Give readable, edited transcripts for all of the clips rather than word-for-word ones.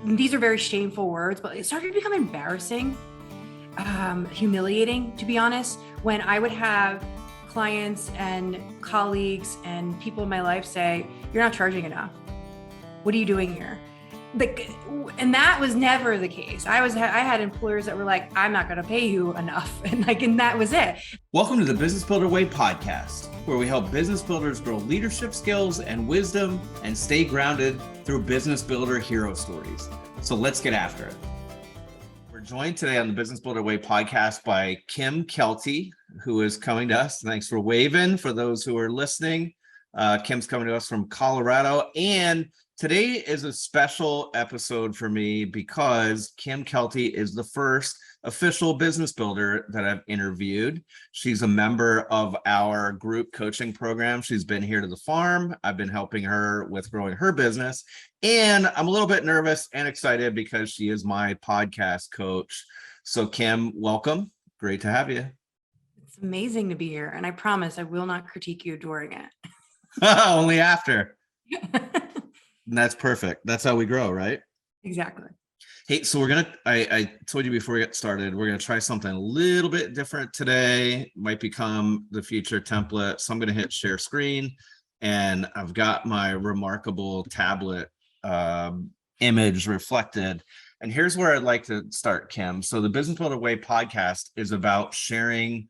these are very shameful words, but it started to become embarrassing, humiliating, to be honest, when I would have clients and colleagues and people in my life say, "You're not charging enough. What are you doing here?" And that was never the case. I had employers that were like, "I'm not going to pay you enough," and that was it. Welcome to the Business Builder Way podcast, where we help business builders grow leadership skills and wisdom and stay grounded through business builder hero stories. So let's get after it. We're joined today on the Business Builder Way podcast by Kelty, who is coming to us. Thanks for waving for those who are listening. Kim's coming to us from Colorado, and today is a special episode for me because Kelty is the first official business builder that I've interviewed. She's a member of our group coaching program. She's been here to the farm. I've been helping her with growing her business. And I'm a little bit nervous and excited because she is my podcast coach. So Kim, welcome. Great to have you. It's amazing to be here. And I promise I will not critique you during it. Only after. That's perfect. That's how we grow, right? Exactly. Hey, so I told you before we get started, we're going to try something a little bit different today. Might become the future template. So I'm going to hit share screen, and I've got my remarkable tablet image reflected. And here's where I'd like to start, Kim. So the Business Builder Way podcast is about sharing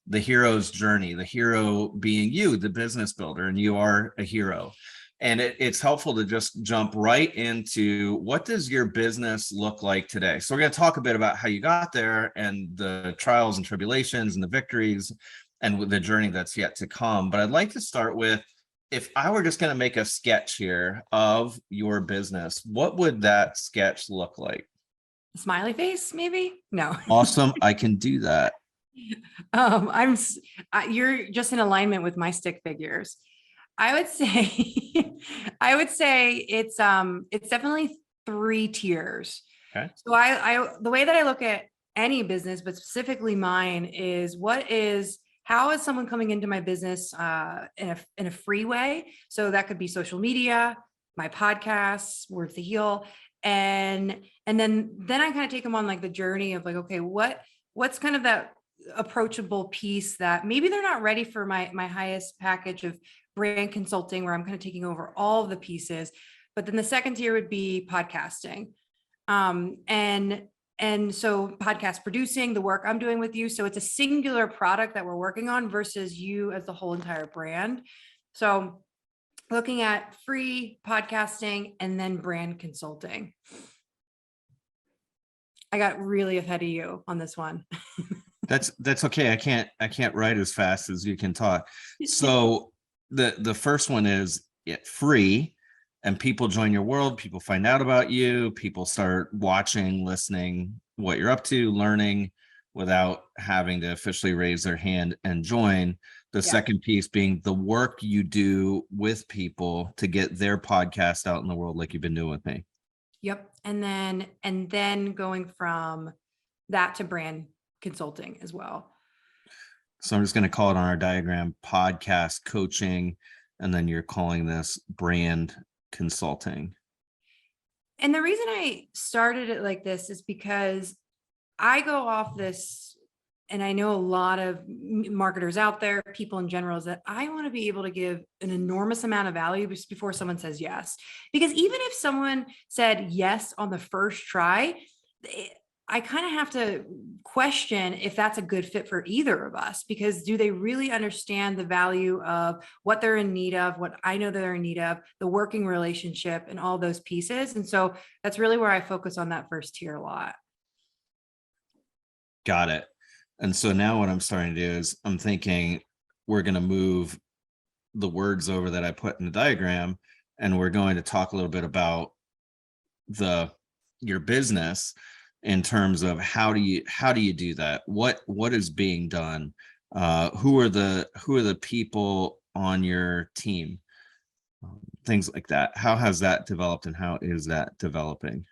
the hero's journey, the hero being you, the business builder, and you are a hero. And it's helpful to just jump right into what does your business look like today? So we're going to talk a bit about how you got there and the trials and tribulations and the victories and the journey that's yet to come. But I'd like to start with, if I were just going to make a sketch here of your business, what would that sketch look like? Smiley face, maybe? No. Awesome. I can do that. You're just in alignment with my stick figures. I would say it's definitely 3 tiers. Okay. So the way that I look at any business, but specifically mine, is how is someone coming into my business in a free way? So that could be social media, my podcasts, Worth the Heal, and then I kind of take them on like the journey of like, okay, what's kind of that approachable piece that maybe they're not ready for my highest package of brand consulting, where I'm kind of taking over all of the pieces. But then the second tier would be podcasting. And so podcast producing, the work I'm doing with you. So it's a singular product that we're working on versus you as the whole entire brand. So looking at free podcasting and then brand consulting. I got really ahead of you on this one. That's okay. I can't write as fast as you can talk. So the first one is free, and people join your world. People find out about you. People start watching, listening, what you're up to, learning without having to officially raise their hand and join. The second piece being the work you do with people to get their podcast out in the world, like you've been doing with me. Yep. And then going from that to brand consulting as well. So I'm just going to call it on our diagram podcast coaching, and then you're calling this brand consulting. And the reason I started it like this is because I go off this, and I know a lot of marketers out there, people in general, is that I want to be able to give an enormous amount of value just before someone says yes. Because even if someone said yes on the first try, I kind of have to question if that's a good fit for either of us, because do they really understand the value of what they're in need of, what I know they're in need of, the working relationship and all those pieces. And so that's really where I focus on that first tier a lot. Got it. And so now what I'm starting to do is I'm thinking we're going to move the words over that I put in the diagram, and we're going to talk a little bit about your business in terms of how do you do that? What is being done? Who are the people on your team? Things like that. How has that developed, and how is that developing?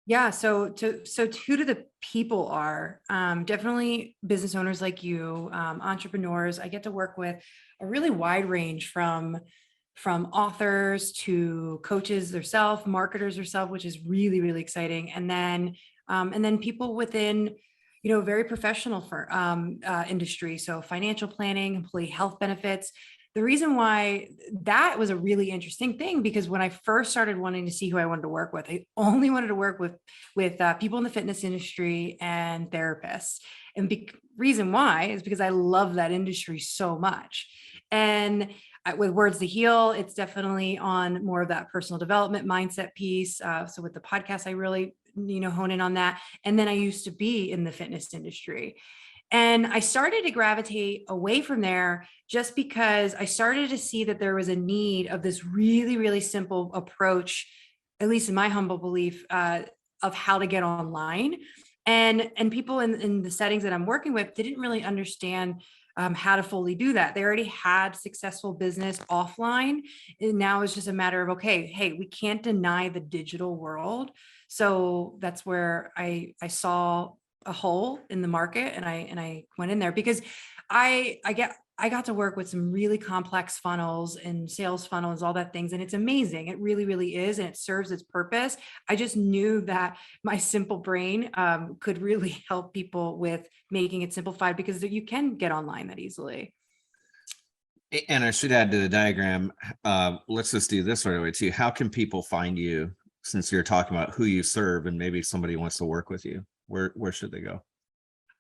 Yeah. So who do the people are? Definitely business owners like you, entrepreneurs. I get to work with a really wide range from from authors to coaches themselves, marketers themselves, which is really, really exciting. And then people within, very professional for industry. So financial planning, employee health benefits. The reason why that was a really interesting thing, because when I first started wanting to see who I wanted to work with, I only wanted to work with people in the fitness industry and therapists. And the reason why is because I love that industry so much. And with Words to Heal, it's definitely on more of that personal development mindset piece. So with the podcast, I really, hone in on that. And then I used to be in the fitness industry. And I started to gravitate away from there just because I started to see that there was a need of this really, really simple approach, at least in my humble belief, of how to get online. And people in the settings that I'm working with didn't really understand how to fully do that. They already had successful business offline. And now it's just a matter of, okay, hey, we can't deny the digital world. So that's where I saw a hole in the market, and I went in there because I got to work with some really complex funnels and sales funnels, all that things. And it's amazing. It really, really is. And it serves its purpose. I just knew that my simple brain could really help people with making it simplified, because you can get online that easily. And I should add to the diagram, let's just do this right away too. How can people find you, since you're talking about who you serve and maybe somebody wants to work with you? Where should they go?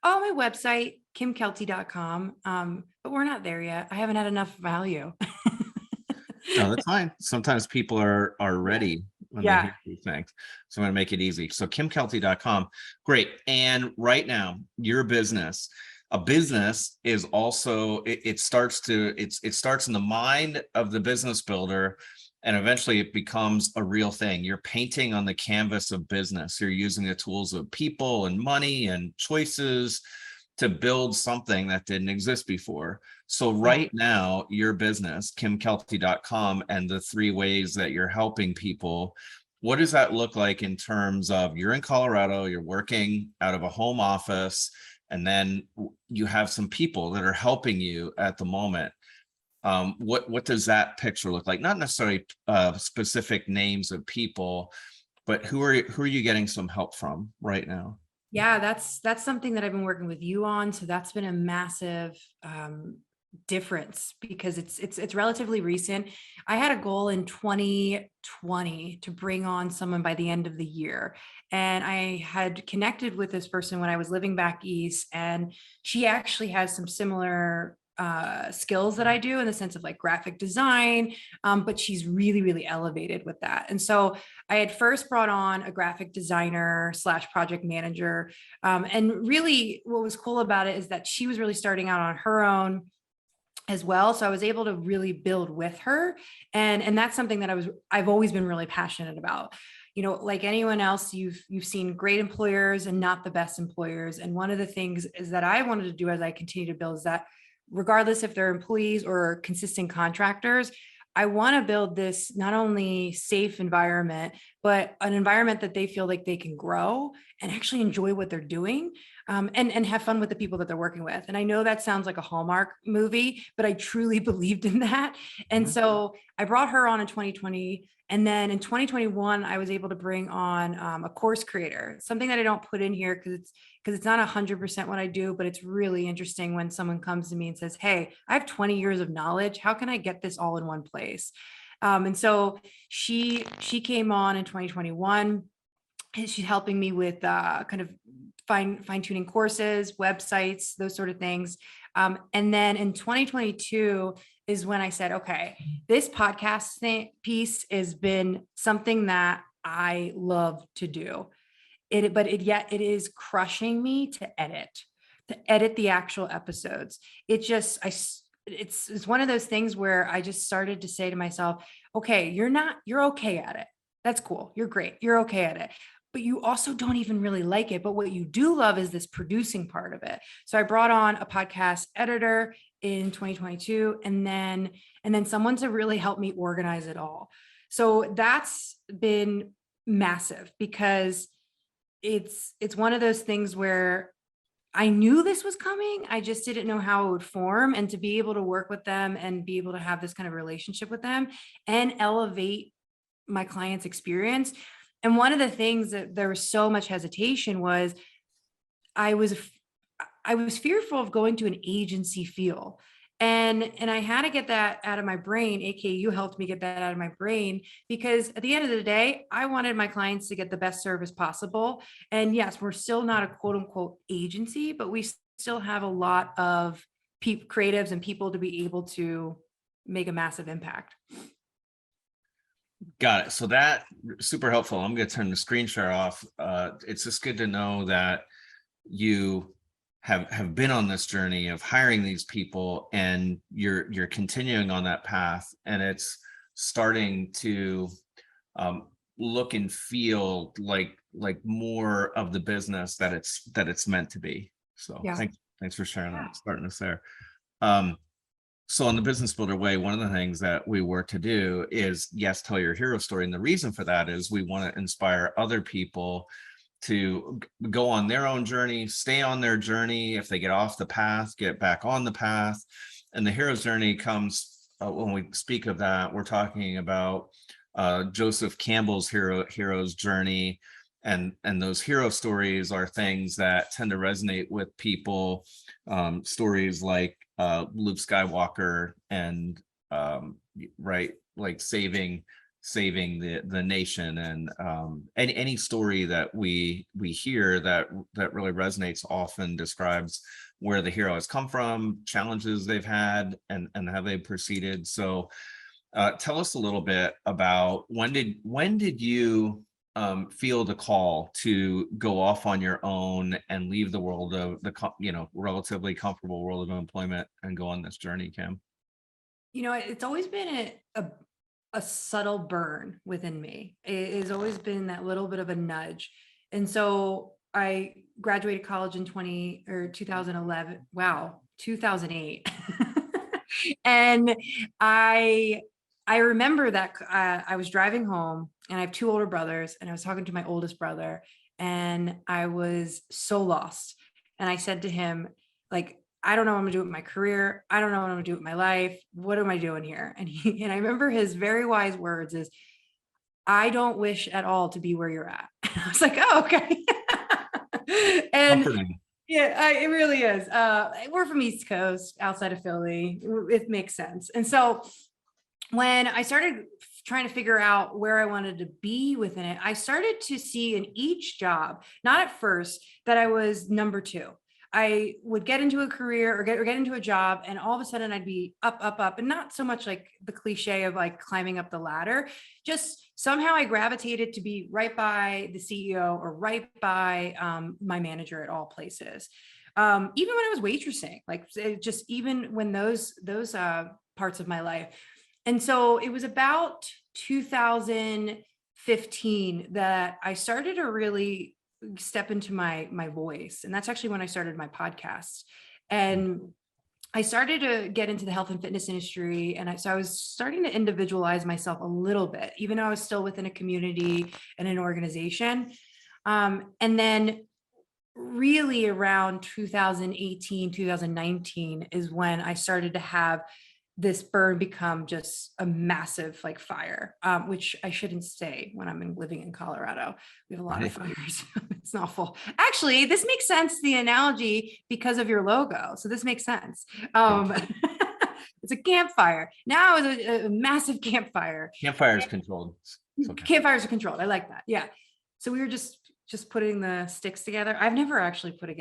Oh, my website, kimkelty.com. But we're not there yet. I haven't had enough value. No, that's fine. Sometimes people are ready when they Yeah. hear these things. So I'm going to make it easy. So kimkelty.com. Great. And right now, your business, a business is also, it starts in the mind of the business builder, and eventually it becomes a real thing. You're painting on the canvas of business. You're using the tools of people and money and choices to build something that didn't exist before. So right now, your business, kimkelty.com, and the 3 ways that you're helping people, what does that look like in terms of, you're in Colorado, you're working out of a home office, and then you have some people that are helping you at the moment? What does that picture look like? Not necessarily specific names of people, but who are you getting some help from right now? Yeah, that's something that I've been working with you on. So that's been a massive difference, because it's relatively recent. I had a goal in 2020 to bring on someone by the end of the year. And I had connected with this person when I was living back east, and she actually has some similar skills that I do, in the sense of like graphic design, but she's really, really elevated with that. And so I had first brought on a graphic designer slash project manager. And really what was cool about it is that she was really starting out on her own as well. So I was able to really build with her. And that's something that I've always been really passionate about. Like anyone else, you've seen great employers and not the best employers. And one of the things is that I wanted to do as I continue to build is that, regardless if they're employees or consistent contractors, I want to build this not only safe environment, but an environment that they feel like they can grow and actually enjoy what they're doing, and have fun with the people that they're working with. And I know that sounds like a Hallmark movie, but I truly believed in that. And so I brought her on in 2020. And then in 2021, I was able to bring on a course creator, something that I don't put in here because it's not 100% what I do, but it's really interesting when someone comes to me and says, hey, I have 20 years of knowledge. How can I get this all in one place? And so she came on in 2021, and she's helping me with kind of fine tuning courses, websites, those sort of things. And then in 2022 is when I said, okay, this podcast piece has been something that I love to do. Yet it is crushing me to edit the actual episodes. It's one of those things where I just started to say to myself, okay, you're okay at it. That's cool. You're great. You're okay at it. But you also don't even really like it. But what you do love is this producing part of it. So I brought on a podcast editor in 2022, and then someone to really help me organize it all. So that's been massive, because it's one of those things where I knew this was coming. I just didn't know how it would form, and to be able to work with them and be able to have this kind of relationship with them and elevate my client's experience. And one of the things that there was so much hesitation was I was I was fearful of going to an agency feel. And I had to get that out of my brain, aka you helped me get that out of my brain, because at the end of the day, I wanted my clients to get the best service possible. And yes, we're still not a quote unquote agency, but we still have a lot of creatives and people to be able to make a massive impact. Got it. So that super helpful. I'm going to turn the screen share off. It's just good to know that you have been on this journey of hiring these people, and you're continuing on that path, and it's starting to look and feel like more of the business that it's meant to be. So Yeah. thanks for sharing that, starting us there. So in the Business Builder Way, one of the things that we work to do is, yes, tell your hero story. And the reason for that is we want to inspire other people to go on their own journey, stay on their journey. If they get off the path, get back on the path. And the hero's journey comes, when we speak of that, we're talking about Joseph Campbell's hero's journey. And those hero stories are things that tend to resonate with people. Stories like Luke Skywalker and right, like saving the nation, and any story that we hear that really resonates often describes where the hero has come from, challenges they've had, and how they proceeded. So tell us a little bit about when did you feel the call to go off on your own and leave the world of the relatively comfortable world of employment and go on this journey, Kim? It's always been a subtle burn within me. It has always been that little bit of a nudge. And so I graduated college in 2011. Wow, 2008. And I remember that I was driving home, and I have two older brothers, and I was talking to my oldest brother, and I was so lost. And I said to him, like, I don't know what I'm gonna do with my career. I don't know what I'm gonna do with my life. What am I doing here? And I remember his very wise words is, I don't wish at all to be where you're at. I was like, oh, okay. And Comforting. yeah, it really is. We're from East Coast, outside of Philly. It makes sense. And so when I started trying to figure out where I wanted to be within it, I started to see in each job, not at first, that I was number two. I would get into a career or get into a job, and all of a sudden I'd be up, and not so much like the cliche of like climbing up the ladder. Just somehow I gravitated to be right by the CEO or right by my manager at all places. Even when I was waitressing, like just even when those parts of my life. And so it was about 2015 that I started to really step into my voice. And that's actually when I started my podcast. And I started to get into the health and fitness industry. And so I was starting to individualize myself a little bit, even though I was still within a community and an organization. And then really around 2018, 2019 is when I started to have this burn become just a massive like fire, which I shouldn't say when I'm living in Colorado. We have a lot of fires. It's not full. Actually, this makes sense, the analogy, because of your logo. So this makes sense. It's a campfire. Now it's a massive campfire. Campfire is controlled. Okay. Campfires are controlled. I like that. Yeah. So we were just putting the sticks together. I've never actually put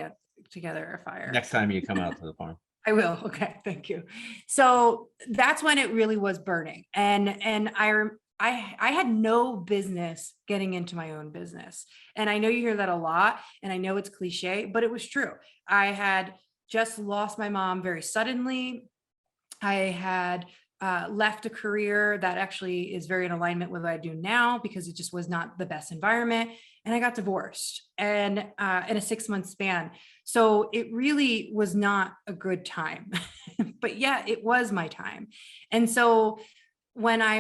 together a fire. Next time you come out to the farm. I will. Okay. Thank you. So that's when it really was burning. And I had no business getting into my own business. And I know you hear that a lot, and I know it's cliche, but it was true. I had just lost my mom very suddenly. I had left a career that actually is very in alignment with what I do now, because it just was not the best environment. And I got divorced, and in a 6-month span. So it really was not a good time, but yeah, it was my time. And so when I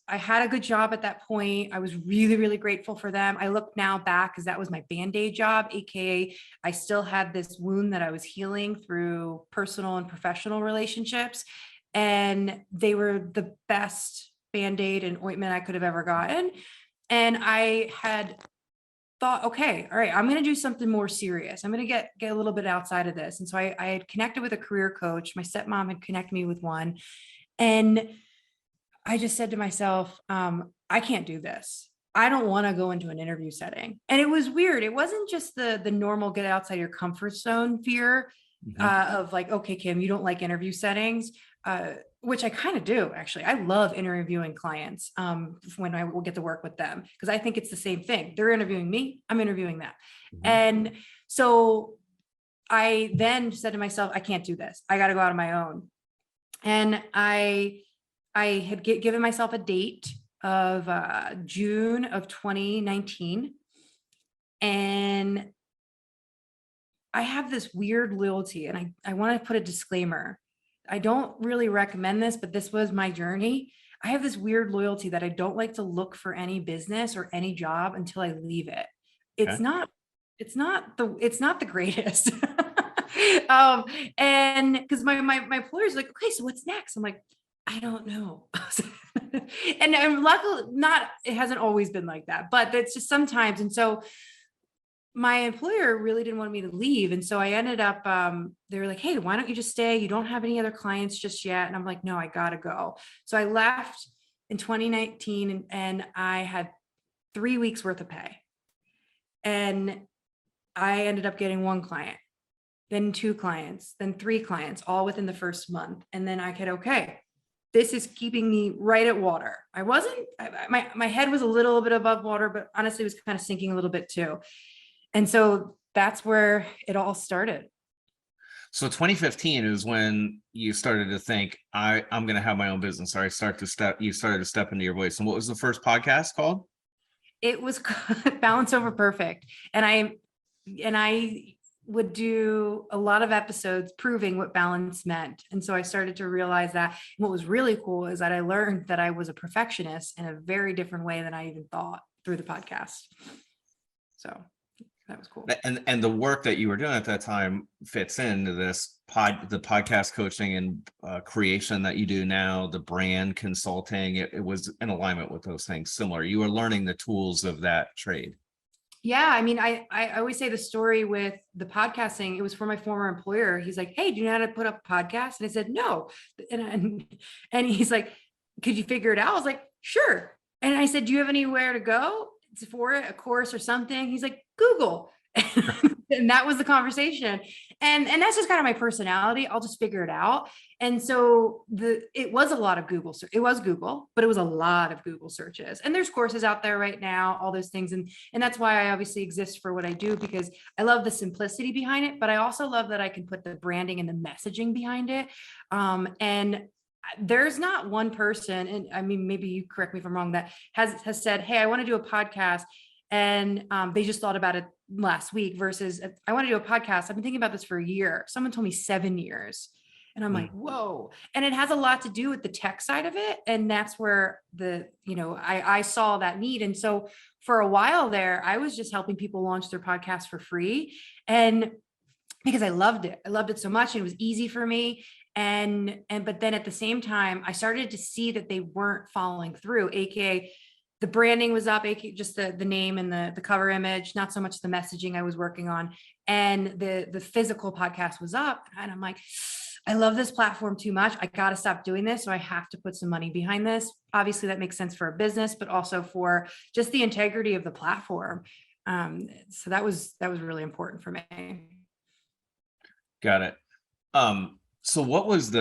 had a good job at that point. I was really, really grateful for them. I look now back because that was my Band-Aid job, AKA I still had this wound that I was healing through personal and professional relationships. And they were the best Band-Aid and ointment I could have ever gotten. And I had thought, okay, all right, I'm going to do something more serious. I'm going to get a little bit outside of this. And so I had connected with a career coach. My stepmom had connected me with one. And I just said to myself, I can't do this. I don't want to go into an interview setting. And it was weird. It wasn't just the normal get outside your comfort zone fear of like, okay, Kim, you don't like interview settings, which I kind of do, actually. I love interviewing clients when I will get to work with them, because I think it's the same thing. They're interviewing me, I'm interviewing them. And so I then said to myself, I can't do this. I got to go out on my own. And I had given myself a date of June of 2019. And I have this weird loyalty, and I want to put a disclaimer. I don't really recommend this, but this was my journey. I have this weird loyalty that I don't like to look for any business or any job until I leave it. It's Okay. not the greatest. And because my employer's like, okay, so what's next? I'm like, I don't know. And I'm luckily not, it hasn't always been like that, but that's just sometimes. And so my employer really didn't want me to leave. And so I ended up, they were like, hey, why don't you just stay? You don't have any other clients just yet. And I'm like, no, I gotta go. So I left in 2019 and I had 3 weeks worth of pay. And I ended up getting 1 client, then 2 clients, then 3 clients, all within the first month. And then I could, okay, this is keeping me right at water. My head was a little bit above water, but honestly, it was kind of sinking a little bit too. And so that's where it all started. So 2015 is when you started to think, I'm going to have my own business, or you started to step into your voice. And what was the first podcast called? It was Balance Over Perfect. And I would do a lot of episodes proving what balance meant. And so I started to realize that. And what was really cool is that I learned that I was a perfectionist in a very different way than I even thought through the podcast. So that was cool. And the work that you were doing at that time fits into this the podcast coaching and creation that you do now, the brand consulting. It was in alignment with those things, similar. You were learning the tools of that trade. Yeah. I mean, I always say the story with the podcasting. It was for my former employer. He's like, hey, do you know how to put up a podcast? And I said, no. And he's like, could you figure it out? I was like, sure. And I said, do you have anywhere to go for it, a course or something? He's like, Google. And that was the conversation. And that's just kind of my personality. I'll just figure it out. And so it was a lot of Google. It was Google, but it was a lot of Google searches. And there's courses out there right now, all those things. And that's why I obviously exist for what I do, because I love the simplicity behind it, but I also love that I can put the branding and the messaging behind it. And there's not one person, and I mean, maybe you correct me if I'm wrong, that has said, hey, I want to do a podcast. And they just thought about it last week versus I want to do a podcast. I've been thinking about this for a year. Someone told me 7 years. And I'm like, whoa. And it has a lot to do with the tech side of it. And that's where I saw that need. And so for a while there, I was just helping people launch their podcast for free. And because I loved it so much. And it was easy for me. But then at the same time, I started to see that they weren't following through, AKA the branding was up, just the name and the cover image, not so much the messaging I was working on. And the physical podcast was up. And I'm like, I love this platform too much. I got to stop doing this. So I have to put some money behind this. Obviously that makes sense for a business, but also for just the integrity of the platform. So that was really important for me. Got it. So what was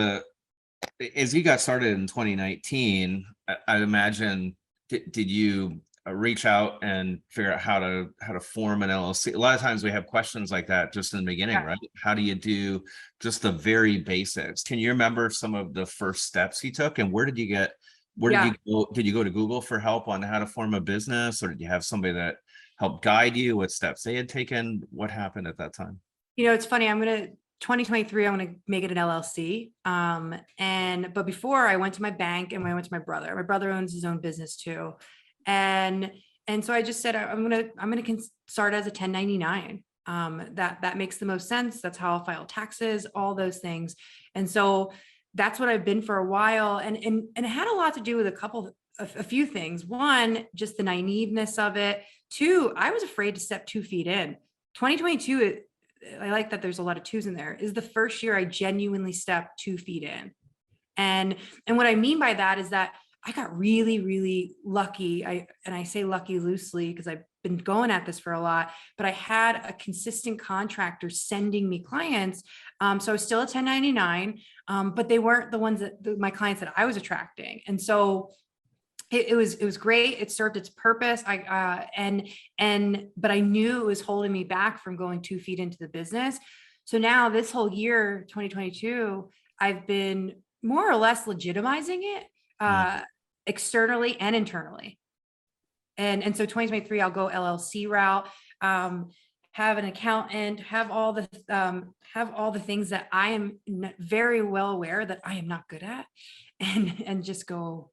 as you got started in 2019, I imagine, did you reach out and figure out how to form an LLC? A lot of times we have questions like that just in the beginning, yeah. Right? How do you do just the very basics? Can you remember some of the first steps you took, and did you go? Did you go to Google for help on how to form a business, or did you have somebody that helped guide you? What steps they had taken? What happened at that time? It's funny. I'm going to 2023, I want to make it an LLC. But before I went to my bank and I went to my brother. My brother owns his own business too. And so I just said, I'm gonna start as a 1099. That makes the most sense. That's how I'll file taxes, all those things. And so that's what I've been for a while. And it had a lot to do with a few things. One, just the naiveness of it. Two, I was afraid to step 2 feet in. 2022, I like that there's a lot of twos in there, is the first year I genuinely stepped 2 feet in. And what I mean by that is that I got really, really lucky. I say lucky loosely because I've been going at this for a lot, but I had a consistent contractor sending me clients. So I was still a 1099, but they weren't the ones my clients that I was attracting. And so it was great. It served its purpose. But I knew it was holding me back from going 2 feet into the business. So now this whole year, 2022, I've been more or less legitimizing it, externally and internally. And so 2023, I'll go LLC route, have an accountant, have all the things that I am very well aware that I am not good at, and just go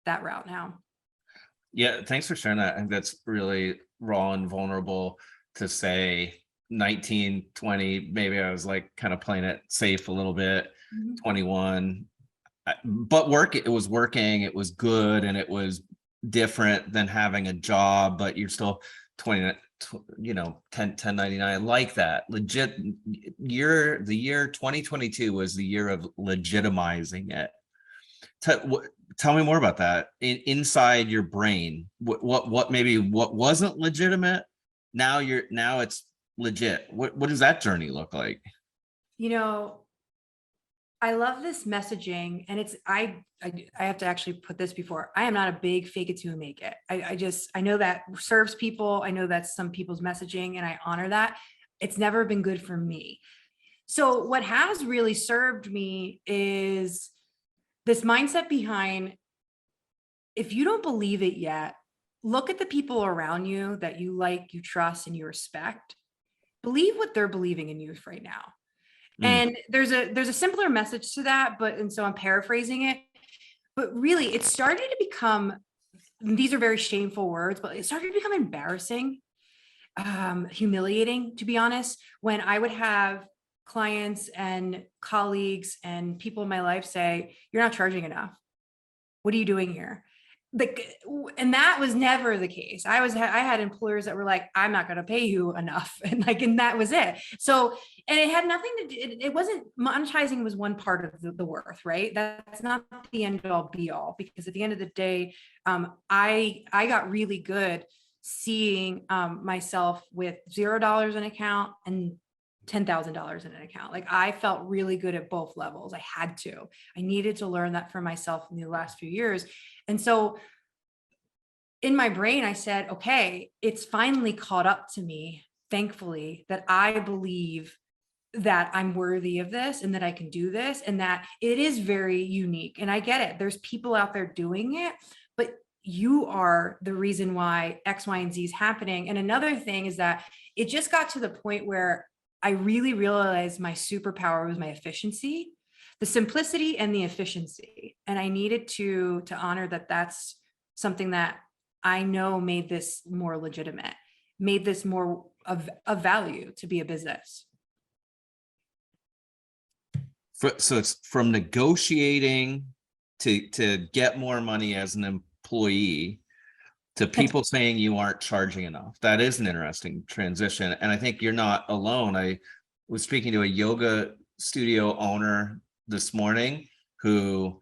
that route now. Yeah, thanks for sharing that. I think that's really raw and vulnerable to say. 19, 20, maybe I was like kind of playing it safe a little bit. 21, but it was working, it was good, and it was different than having a job, but you're still 20, 1099, like that. Legit year, the year 2022 was the year of legitimizing it. Tell me more about that. Inside your brain, what wasn't legitimate, now it's legit. What does that journey look like? I love this messaging, and I have to actually put this before. I am not a big fake it till you make it. I know that serves people. I know that's some people's messaging, and I honor that. It's never been good for me. So what has really served me is this mindset behind, if you don't believe it yet, look at the people around you that you like, you trust, and you respect. Believe what they're believing in you right now. And there's a simpler message to that, and so I'm paraphrasing it, but really it started to become, these are very shameful words, but it started to become embarrassing, humiliating, to be honest, when I would have clients and colleagues and people in my life say, "You're not charging enough. What are you doing here?" And that was never the case. I had employers that were like, "I'm not going to pay you enough." And that was it. So, and it had nothing to do, it wasn't, monetizing was one part of the worth, right? That's not the end all be all, because at the end of the day, I got really good seeing myself with $0 in account and $10,000 in an account. I felt really good at both levels. I needed to learn that for myself in the last few years. And so in my brain, I said, okay, it's finally caught up to me, thankfully, that I believe that I'm worthy of this and that I can do this and that it is very unique. And I get it. There's people out there doing it, but you are the reason why X, Y, and Z is happening. And another thing is that it just got to the point where I really realized my superpower was my efficiency, the simplicity and the efficiency. And I needed to honor that that's something that I know made this more legitimate, made this more of value to be a business. So it's from negotiating to get more money as an employee to people saying you aren't charging enough. That is an interesting transition. And I think you're not alone. I was speaking to a yoga studio owner this morning who,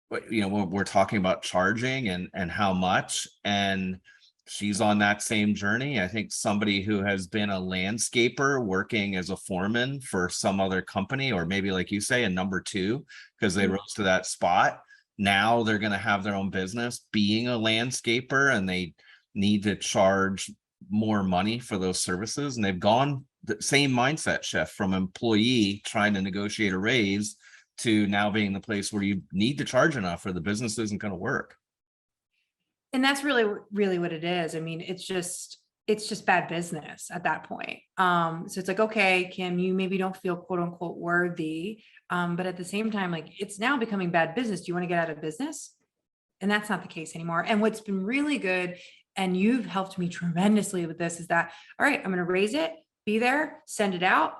we're talking about charging and how much, and she's on that same journey. I think somebody who has been a landscaper working as a foreman for some other company, or maybe like you say, a number two, because they rose to that spot. Now they're going to have their own business being a landscaper, and they need to charge more money for those services. And they've gone the same mindset shift from employee trying to negotiate a raise to now being the place where you need to charge enough or the business isn't going to work. And that's really, really what it is. I mean, it's just, it's just bad business at that point. So it's like, okay, Kim, you maybe don't feel quote unquote worthy. But at the same time, like it's now becoming bad business. Do you want to get out of business? And that's not the case anymore. And what's been really good, and you've helped me tremendously with this, is that, all right, I'm going to raise it, be there, send it out,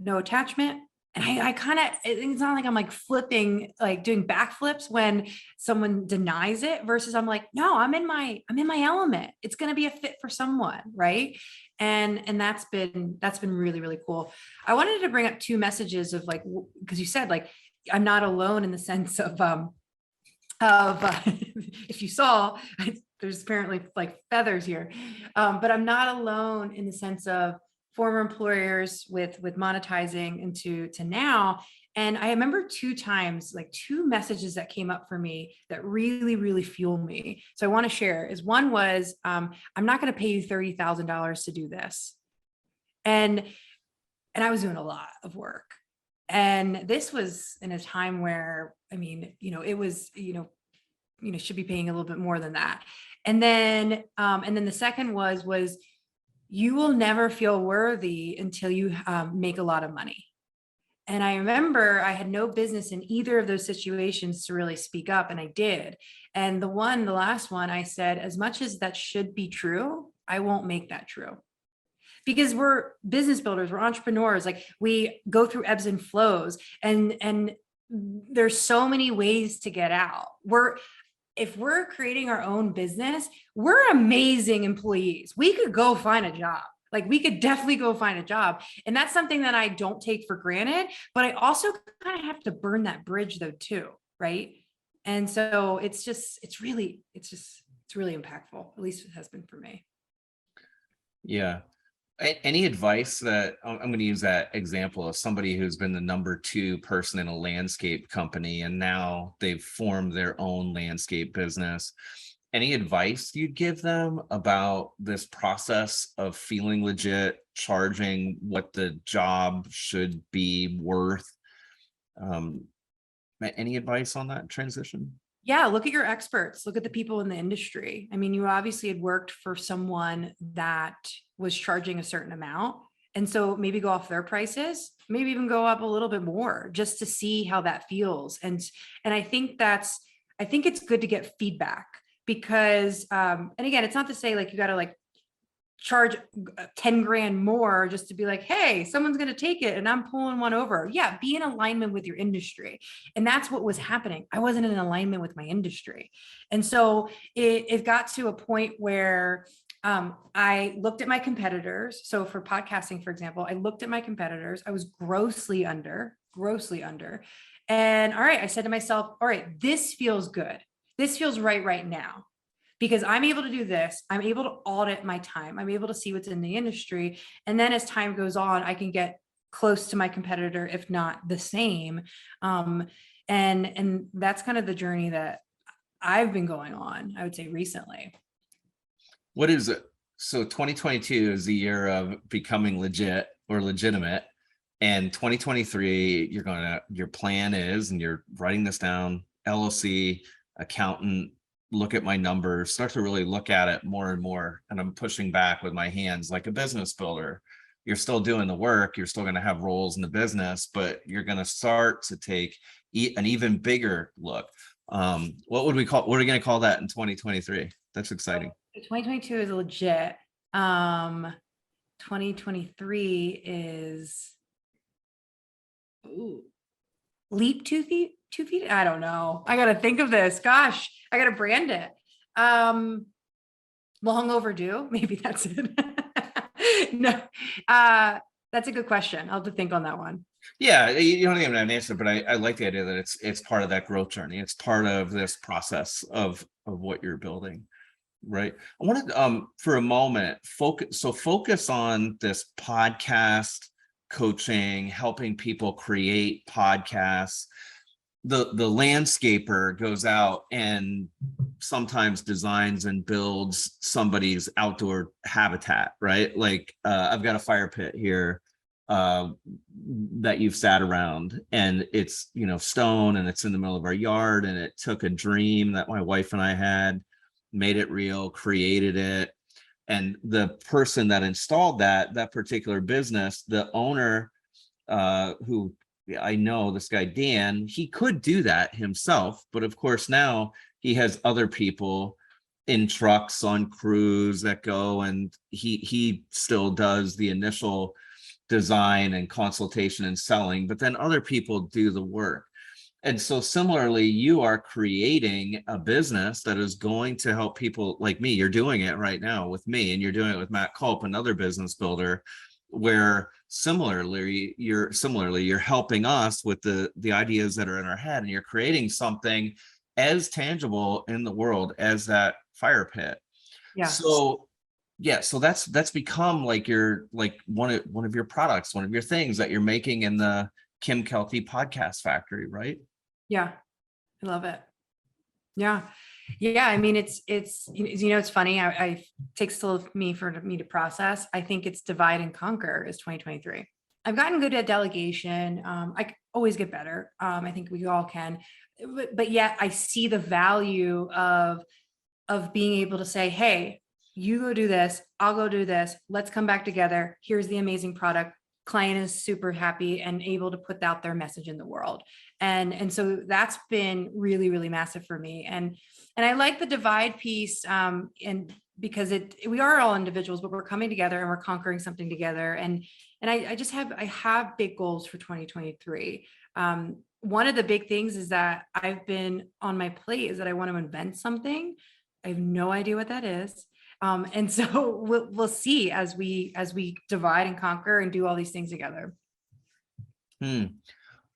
no attachment. And I kind of, it's not like I'm like flipping, like doing backflips when someone denies it versus I'm like, no, I'm in my element. It's going to be a fit for someone. Right. And that's been really, really cool. I wanted to bring up two messages of like, because you said like, I'm not alone in the sense of, if you saw, there's apparently like feathers here, but I'm not alone in the sense of former employers with monetizing into to now. And I remember two times, like two messages that came up for me that really, really fuel me. So I want to share is one was, I'm not going to pay you $30,000 to do this. And I was doing a lot of work. And this was in a time where, I mean, it was, should be paying a little bit more than that. And then the second was you will never feel worthy until you make a lot of money. And I remember I had no business in either of those situations to really speak up, and I did. And the last one, I said, as much as that should be true, I won't make that true. Because we're business builders, we're entrepreneurs, like we go through ebbs and flows, and there's so many ways to get out. If we're creating our own business, we're amazing employees. We could go find a job. Like we could definitely go find a job. And that's something that I don't take for granted, but I also kind of have to burn that bridge though too. Right. And so it's really impactful. At least it has been for me. Yeah. Any advice that I'm going to use that example of somebody who's been the number 2 person in a landscape company and now they've formed their own landscape business. Any advice you'd give them about this process of feeling legit, charging what the job should be worth? Any advice on that transition? Yeah, look at your experts, look at the people in the industry. I mean, you obviously had worked for someone that was charging a certain amount. And so maybe go off their prices, maybe even go up a little bit more just to see how that feels. And I think it's good to get feedback because, and again, it's not to say like, you got to like charge 10 grand more just to be like, hey, someone's going to take it and I'm pulling one over. Yeah. Be in alignment with your industry. And that's what was happening. I wasn't in alignment with my industry. And so it got to a point where I looked at my competitors. So for podcasting, for example, I looked at my competitors. I was grossly under. And all right, I said to myself, all right, this feels good. This feels right now. Because I'm able to do this, I'm able to audit my time, I'm able to see what's in the industry. And then as time goes on, I can get close to my competitor, if not the same. And that's kind of the journey that I've been going on, I would say recently. What is it? So 2022 is the year of becoming legit or legitimate. And 2023, your plan is, and you're writing this down, LLC, accountant, look at my numbers, start to really look at it more and more. And I'm pushing back with my hands like a business builder. You're still doing the work. You're still going to have roles in the business, but you're going to start to take an even bigger look. What are we going to call that in 2023? That's exciting. 2022 is legit. 2023 is leap 2 feet. 2 feet. I don't know. I got to think of this. Gosh, I got to brand it. Long overdue. Maybe that's it. No, that's a good question. I'll have to think on that one. Yeah, you don't even have an answer, but I like the idea that it's part of that growth journey. It's part of this process of what you're building, right? I wanted for a moment focus on this podcast coaching, helping people create podcasts. The landscaper goes out and sometimes designs and builds somebody's outdoor habitat, right? Like I've got a fire pit here that you've sat around, and it's stone, and it's in the middle of our yard, and it took a dream that my wife and I had, made it real, created it. And the person that installed that particular business, the owner, who I know, this guy Dan, he could do that himself, but of course now he has other people in trucks on crews that go, and he still does the initial design and consultation and selling, but then other people do the work. And so similarly, you are creating a business that is going to help people like me. You're doing it right now with me, and you're doing it with Matt Culp, another business builder, where similarly you're helping us with the ideas that are in our head, and you're creating something as tangible in the world as that fire pit. Yeah. So yeah, so that's become like your, like one of your products, one of your things that you're making in the Kim Kelty podcast factory, right? Yeah. I love it. Yeah. Yeah. I mean, it's, it's funny. I takes a little for me to process. I think it's divide and conquer is 2023. I've gotten good at delegation. I always get better. I think we all can, but yet I see the value of being able to say, hey, you go do this, I'll go do this. Let's come back together. Here's the amazing product. Client is super happy and able to put out their message in the world. And so that's been really, really massive for me. And I like the divide piece, and because we are all individuals, but we're coming together and we're conquering something together. And I have big goals for 2023. One of the big things is that I've been on my plate is that I want to invent something. I have no idea what that is. And so we'll see as we divide and conquer and do all these things together. And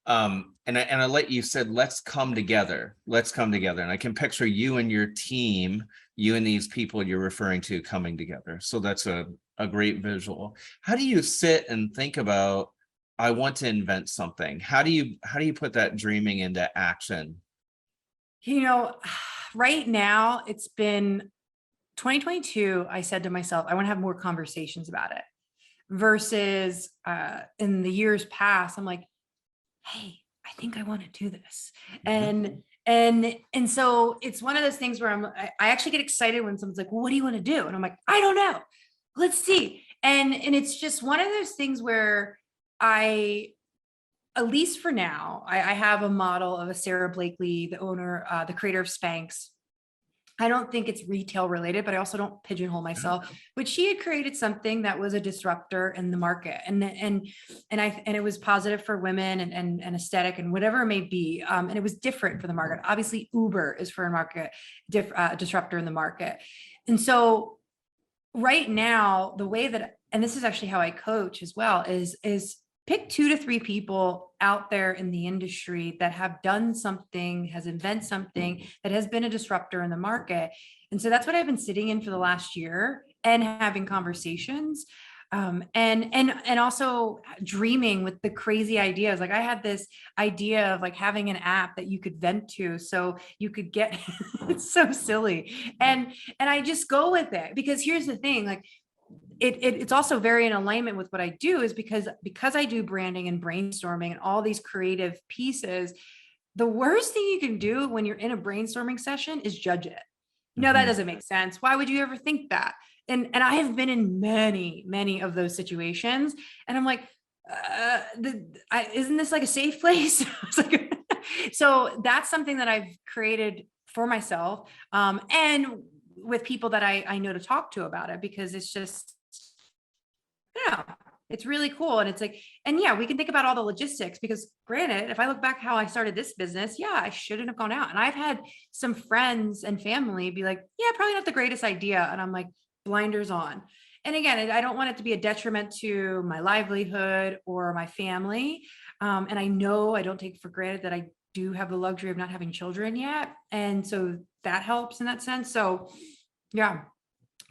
I like you said, let's come together. Let's come together. And I can picture you and your team, you and these people you're referring to coming together. So that's a great visual. How do you sit and think about, I want to invent something? How do you put that dreaming into action? Right now it's been 2022. I said to myself, I want to have more conversations about it versus in the years past, I'm like, hey, I think I want to do this. And so it's one of those things where I actually get excited when someone's like, well, what do you want to do? And I'm like, I don't know. Let's see. And it's just one of those things where at least for now, I have a model of a Sarah Blakely, the owner, the creator of Spanx. I don't think it's retail related, but I also don't pigeonhole myself. But she had created something that was a disruptor in the market, and it was positive for women and aesthetic and whatever it may be. And it was different for the market. Obviously, Uber is for a market disruptor in the market, and so right now the way that, and this is actually how I coach as well, is pick 2 to 3 people out there in the industry that have done something, has invented something that has been a disruptor in the market. And so that's what I've been sitting in for the last year and having conversations, and also dreaming with the crazy ideas. Like I had this idea of like having an app that you could vent to, so you could get, it's so silly. And I just go with it because here's the thing, like, it's also very in alignment with what I do, is because I do branding and brainstorming and all these creative pieces. The worst thing you can do when you're in a brainstorming session is judge it. No, that doesn't make sense. Why would you ever think that? And I have been in many of those situations, and I'm like, isn't this like a safe place? It's like, so that's something that I've created for myself, and with people that I know to talk to about it, because it's just, yeah, it's really cool. And it's like, and yeah, we can think about all the logistics, because granted, if I look back how I started this business, yeah, I shouldn't have gone out. And I've had some friends and family be like, yeah, probably not the greatest idea. And I'm like, blinders on. And again, I don't want it to be a detriment to my livelihood or my family. And I know I don't take for granted that I do have the luxury of not having children yet. And so that helps in that sense. So yeah,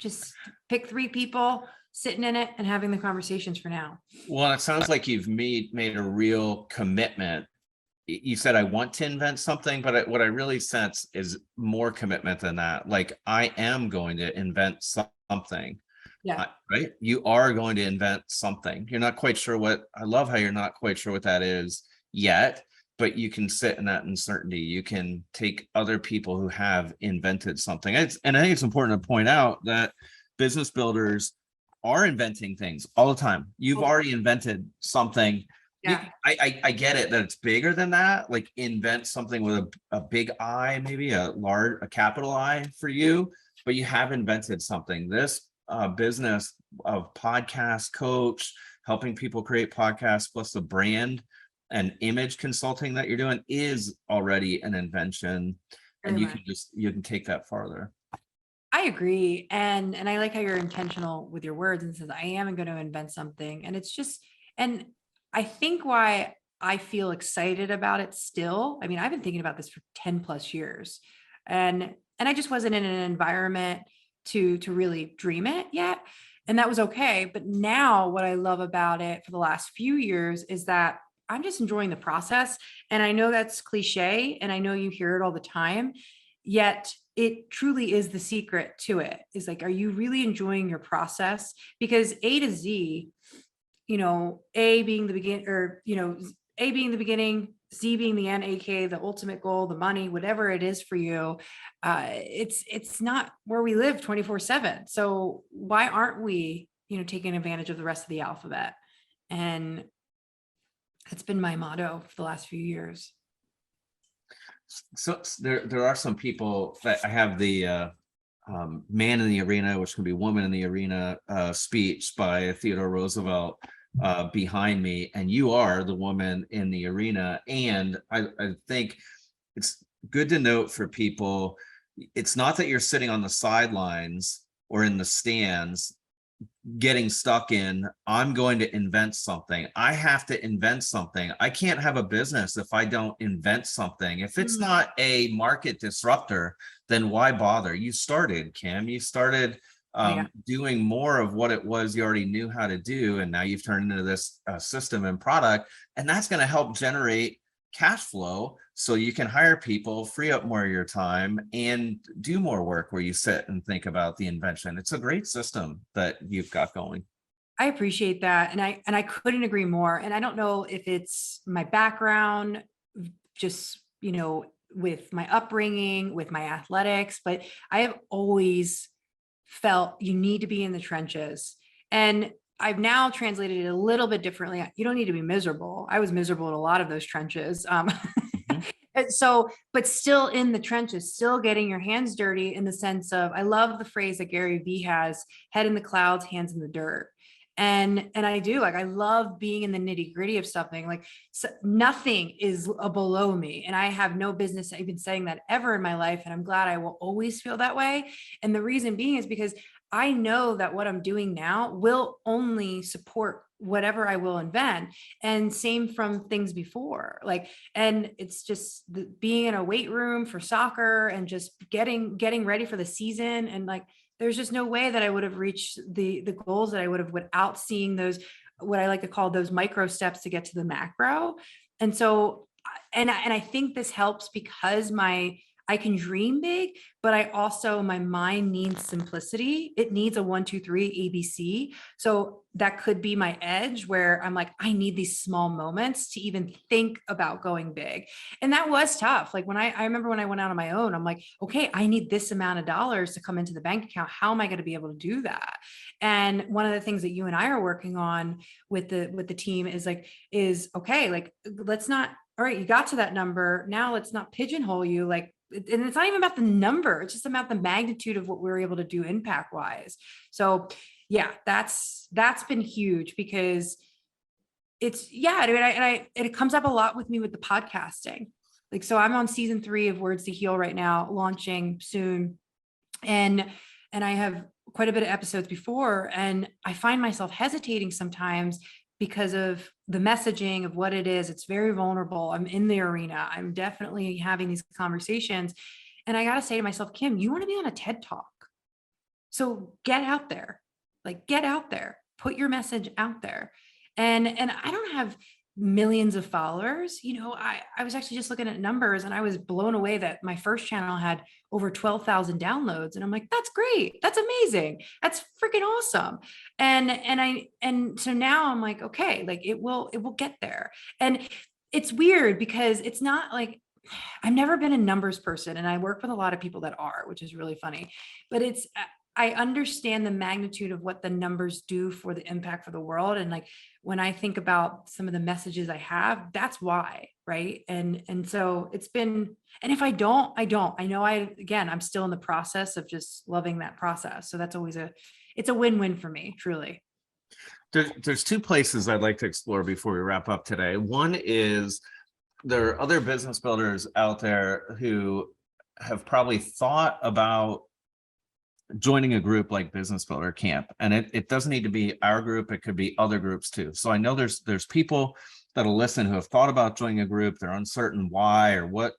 just pick 3 people, sitting in it and having the conversations for now. Well, it sounds like you've made a real commitment. You said, I want to invent something, but what I really sense is more commitment than that. Like, I am going to invent something. Yeah. Right. You are going to invent something. You're not quite sure what, I love how you're not quite sure what that is yet, but you can sit in that uncertainty. You can take other people who have invented something. And I think it's important to point out that business builders are inventing things all the time. You've already invented something. Yeah. I get it that it's bigger than that. Like invent something with a big I, maybe a capital I for you, but you have invented something. This business of podcast coach, helping people create podcasts, plus the brand and image consulting that you're doing is already an invention. And Very you much. can take that farther. I agree. And I like how you're intentional with your words and says, I am going to invent something. And it's just, and I think why I feel excited about it still. I mean, I've been thinking about this for 10 plus years. And I just wasn't in an environment to really dream it yet. And that was okay. But now what I love about it for the last few years is that I'm just enjoying the process. And I know that's cliche, and I know you hear it all the time, yet it truly is the secret to it. Is like, are you really enjoying your process? Because A to Z, A being the begin, or A being the beginning, Z being the end, aka the ultimate goal, the money, whatever it is for you, it's not where we live 24/7. So why aren't we, taking advantage of the rest of the alphabet? And that's been my motto for the last few years. So there are some people that I have the Man in the Arena, which can be Woman in the Arena speech by Theodore Roosevelt behind me, and you are the woman in the arena. And I think it's good to note for people, it's not that you're sitting on the sidelines or in the stands getting stuck in, I'm going to invent something. I have to invent something. I can't have a business if I don't invent something. If it's not a market disruptor, then why bother? You started, Kim. You started doing more of what it was you already knew how to do, and now you've turned into this system and product, and that's going to help generate cash flow so you can hire people, free up more of your time, and do more work where you sit and think about the invention. It's a great system that you've got going. I appreciate that. And I couldn't agree more. And I don't know if it's my background, just, with my upbringing, with my athletics, but I have always felt you need to be in the trenches. And I've now translated it a little bit differently. You don't need to be miserable. I was miserable in a lot of those trenches. And so, but still in the trenches, still getting your hands dirty, in the sense of, I love the phrase that Gary Vee has, head in the clouds, hands in the dirt. And I do, like, I love being in the nitty gritty of something. Like, so nothing is below me, and I have no business even saying that ever in my life. And I'm glad I will always feel that way. And the reason being is because I know that what I'm doing now will only support whatever I will invent. And same from things before, like, and it's just being in a weight room for soccer and just getting ready for the season. And like, there's just no way that I would have reached the goals that I would have without seeing those, what I like to call those micro steps to get to the macro. And so, and I think this helps because I can dream big, but I also, my mind needs simplicity. It needs a 1, 2, 3 ABC. So that could be my edge, where I'm like, I need these small moments to even think about going big. And that was tough. Like, when I remember when I went out on my own, I'm like, okay, I need this amount of dollars to come into the bank account. How am I going to be able to do that? And one of the things that you and I are working on with the team is okay, like, let's not, all right, you got to that number. Now let's not pigeonhole you. Like, and it's not even about the number, it's just about the magnitude of what we're able to do impact wise. So yeah, that's been huge, because it's, yeah, it comes up a lot with me with the podcasting. Like, so I'm on season 3 of Words to Heal right now, launching soon. And I have quite a bit of episodes before, and I find myself hesitating sometimes because of the messaging of what it is. It's very vulnerable. I'm in the arena. I'm definitely having these conversations. And I got to say to myself, Kim, you want to be on a TED Talk. So get out there, like, get out there, put your message out there. And I don't have millions of followers. I was actually just looking at numbers, and I was blown away that my first channel had over 12,000 downloads. And I'm like, that's great. That's amazing. That's freaking awesome. And so now I'm like, okay, like, it will get there. And it's weird because it's not like, I've never been a numbers person, and I work with a lot of people that are, which is really funny, but I understand the magnitude of what the numbers do for the impact for the world. And like, when I think about some of the messages I have, that's why, right? And so it's been, and if I don't, I know again, I'm still in the process of just loving that process. So that's always it's a win-win for me, truly. There's two places I'd like to explore before we wrap up today. One is there are other business builders out there who have probably thought about joining a group like Business Builder Camp. And it doesn't need to be our group, it could be other groups too. So I know there's people that'll listen who have thought about joining a group, they're uncertain why or what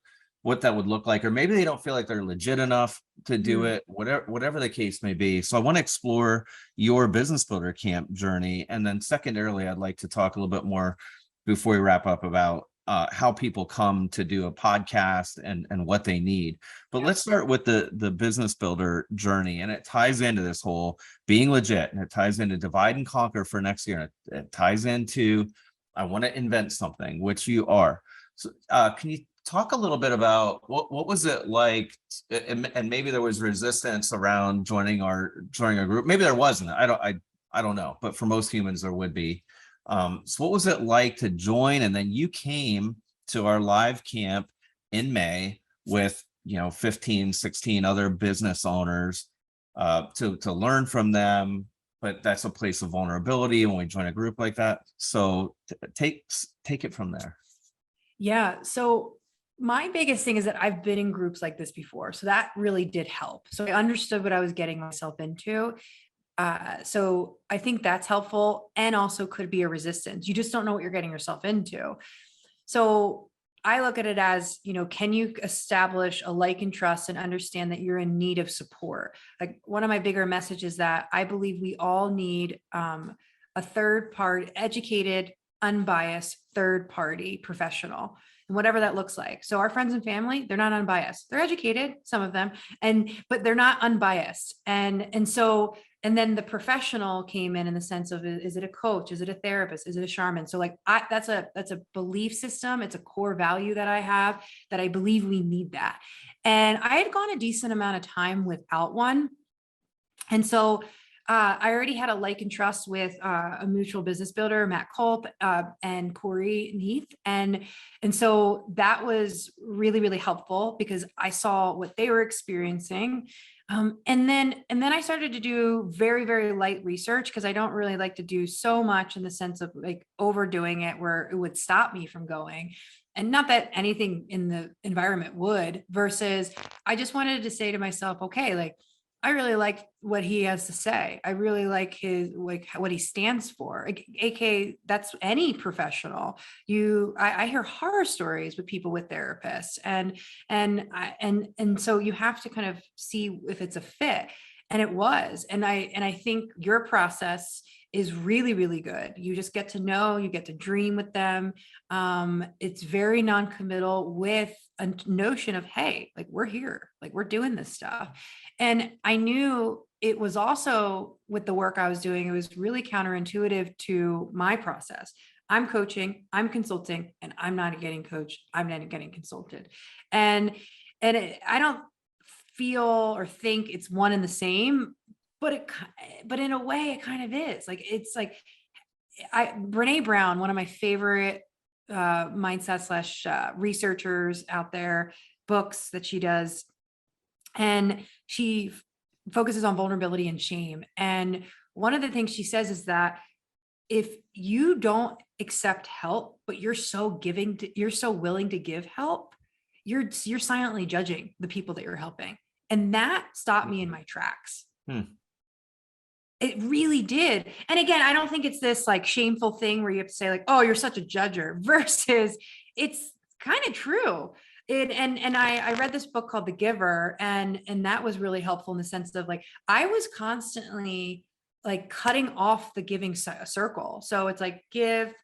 that would look like, or maybe they don't feel like they're legit enough to do it, whatever the case may be. So I want to explore your Business Builder Camp journey. And then secondarily, I'd like to talk a little bit more before we wrap up about how people come to do a podcast and what they need. But let's start with the business builder journey. And it ties into this whole being legit, and it ties into divide and conquer for next year. And it ties into, I want to invent something, which you are. So can you talk a little bit about what was it like, and maybe there was resistance around joining a group. Maybe there wasn't. I don't know. But for most humans, there would be. So what was it like to join? And then you came to our live camp in May with, 15, 16 other business owners to learn from them. But that's a place of vulnerability when we join a group like that. So take it from there. Yeah. So my biggest thing is that I've been in groups like this before. So that really did help. So I understood what I was getting myself into. So I think that's helpful, and also could be a resistance. You just don't know what you're getting yourself into. So I look at it as, can you establish a like and trust and understand that you're in need of support? Like, one of my bigger messages that I believe we all need a third party, educated, unbiased third party professional, and whatever that looks like. So our friends and family, they're not unbiased. They're educated, some of them, but they're not unbiased. And then the professional came in the sense of, is it a coach? Is it a therapist? Is it a shaman? So like, that's a belief system. It's a core value that I have, that I believe we need that. And I had gone a decent amount of time without one. And so I already had a like and trust with a mutual business builder, Matt Culp, and Corey Neath. And so that was really, really helpful because I saw what they were experiencing. And then I started to do very, very light research, because I don't really like to do so much in the sense of like overdoing it where it would stop me from going. And not that anything in the environment would, versus I just wanted to say to myself, okay, like, I really like what he has to say. I really like what he stands for. AK, that's any professional. I hear horror stories with people with therapists, and so you have to kind of see if it's a fit. And it was. And I think your process is really, really good. You just get to know, you get to dream with them. It's very non-committal, with a notion of, hey, like, we're here, like, we're doing this stuff. And I knew it was also, with the work I was doing, it was really counterintuitive to my process. I'm coaching, I'm consulting, and I'm not getting coached. I'm not getting consulted. And I don't feel or think it's one and the same, but in a way it kind of is. Like, it's like, Brene Brown, one of my favorite mindset / researchers out there, books that she does, and she focuses on vulnerability and shame. And one of the things she says is that if you don't accept help, but you're so willing to give help, you're silently judging the people that you're helping. And that stopped me in my tracks. It really did. And again, I don't think it's this like shameful thing where you have to say like, oh, you're such a judger, versus it's kind of true. And I read this book called The Giver, and that was really helpful in the sense of like, I was constantly like cutting off the giving circle. So it's like give,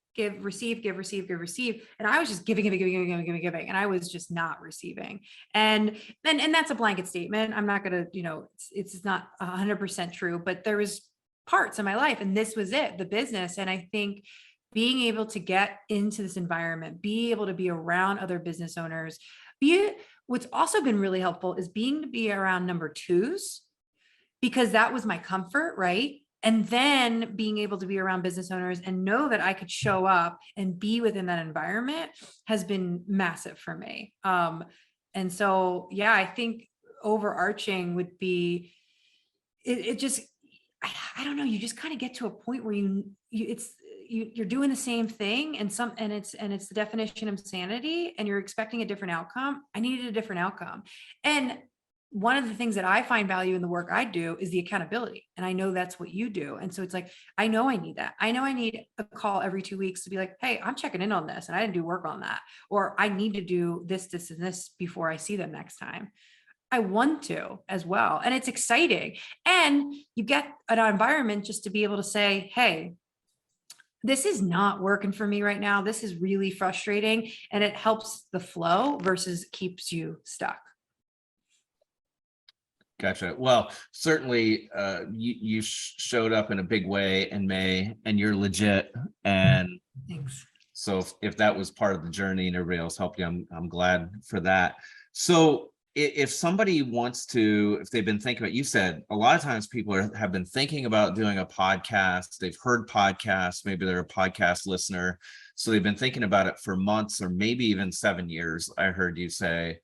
receive, give, receive, give, receive. And I was just giving. And I was just not receiving. And that's a blanket statement. I'm not going to, it's not 100% true, but there was parts of my life, and this was it, the business. And I think being able to get into this environment, be able to be around other business owners, what's also been really helpful is being around number twos, because that was my comfort, right? And then being able to be around business owners and know that I could show up and be within that environment has been massive for me. And so, yeah, I think overarching would be, it just, I don't know, you just kind of get to a point where you're doing the same thing, and it's the definition of insanity, and you're expecting a different outcome. I needed a different outcome. And one of the things that I find value in the work I do is the accountability. And I know that's what you do. And so it's like, I know I need that. I know I need a call every 2 weeks to be like, hey, I'm checking in on this and I didn't do work on that. Or I need to do this, this, and this before I see them next time. I want to as well. And it's exciting. And you get an environment just to be able to say, hey, this is not working for me right now. This is really frustrating. And it helps the flow versus keeps you stuck. Gotcha. Well, certainly you showed up in a big way in May, and you're legit. And Thanks. so if that was part of the journey and everybody else helped you, I'm glad for that. So if somebody wants to, if they've been thinking about, you said a lot of times people have been thinking about doing a podcast, they've heard podcasts, maybe they're a podcast listener. So they've been thinking about it for months or maybe even 7 years. I heard you say.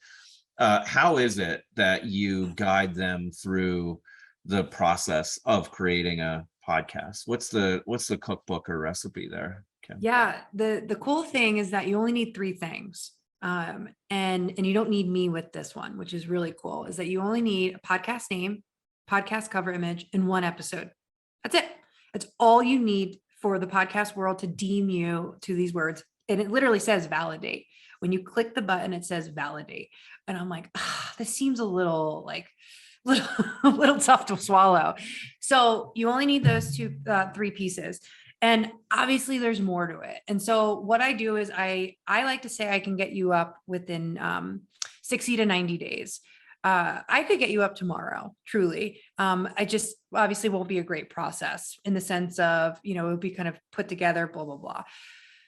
How is it that you guide them through the process of creating a podcast? What's the cookbook or recipe there, Kim? Yeah, the cool thing is that you only need 3 things. And you don't need me with this one, which is really cool, is that you only need a podcast name, podcast cover image, and 1 episode. That's it. That's all you need for the podcast world to deem you to these words. And it literally says validate. When you click the button, it says validate. And I'm like, this seems a little tough to swallow. So you only need those 3 pieces. And obviously there's more to it. And so what I do is I like to say I can get you up within 60 to 90 days. I could get you up tomorrow, truly. I just obviously won't be a great process in the sense of, it would be kind of put together, blah, blah, blah.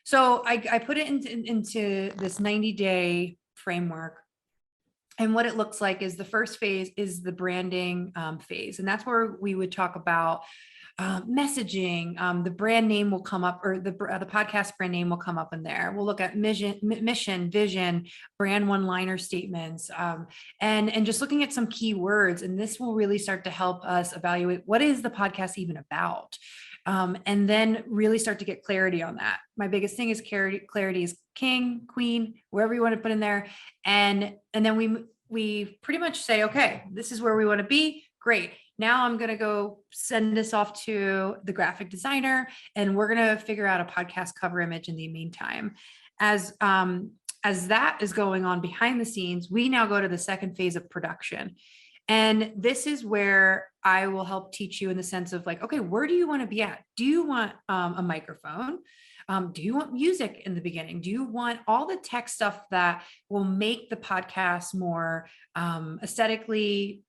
So I put it into this 90-day framework. And what it looks like is the first phase is the branding phase. And that's where we would talk about messaging. The brand name will come up, or the podcast brand name will come up in there. We'll look at mission, vision, brand one-liner statements, and just looking at some keywords. And this will really start to help us evaluate, what is the podcast even about? And then really start to get clarity on that. My biggest thing is clarity is king, queen, wherever you want to put in there. And then we pretty much say, okay, this is where we want to be. Great. Now I'm going to go send this off to the graphic designer, and we're going to figure out a podcast cover image in the meantime. As that is going on behind the scenes, we now go to the second phase of production. And this is where I will help teach you in the sense of like, okay, where do you want to be at? Do you want a microphone? Do you want music in the beginning? Do you want all the tech stuff that will make the podcast more aesthetically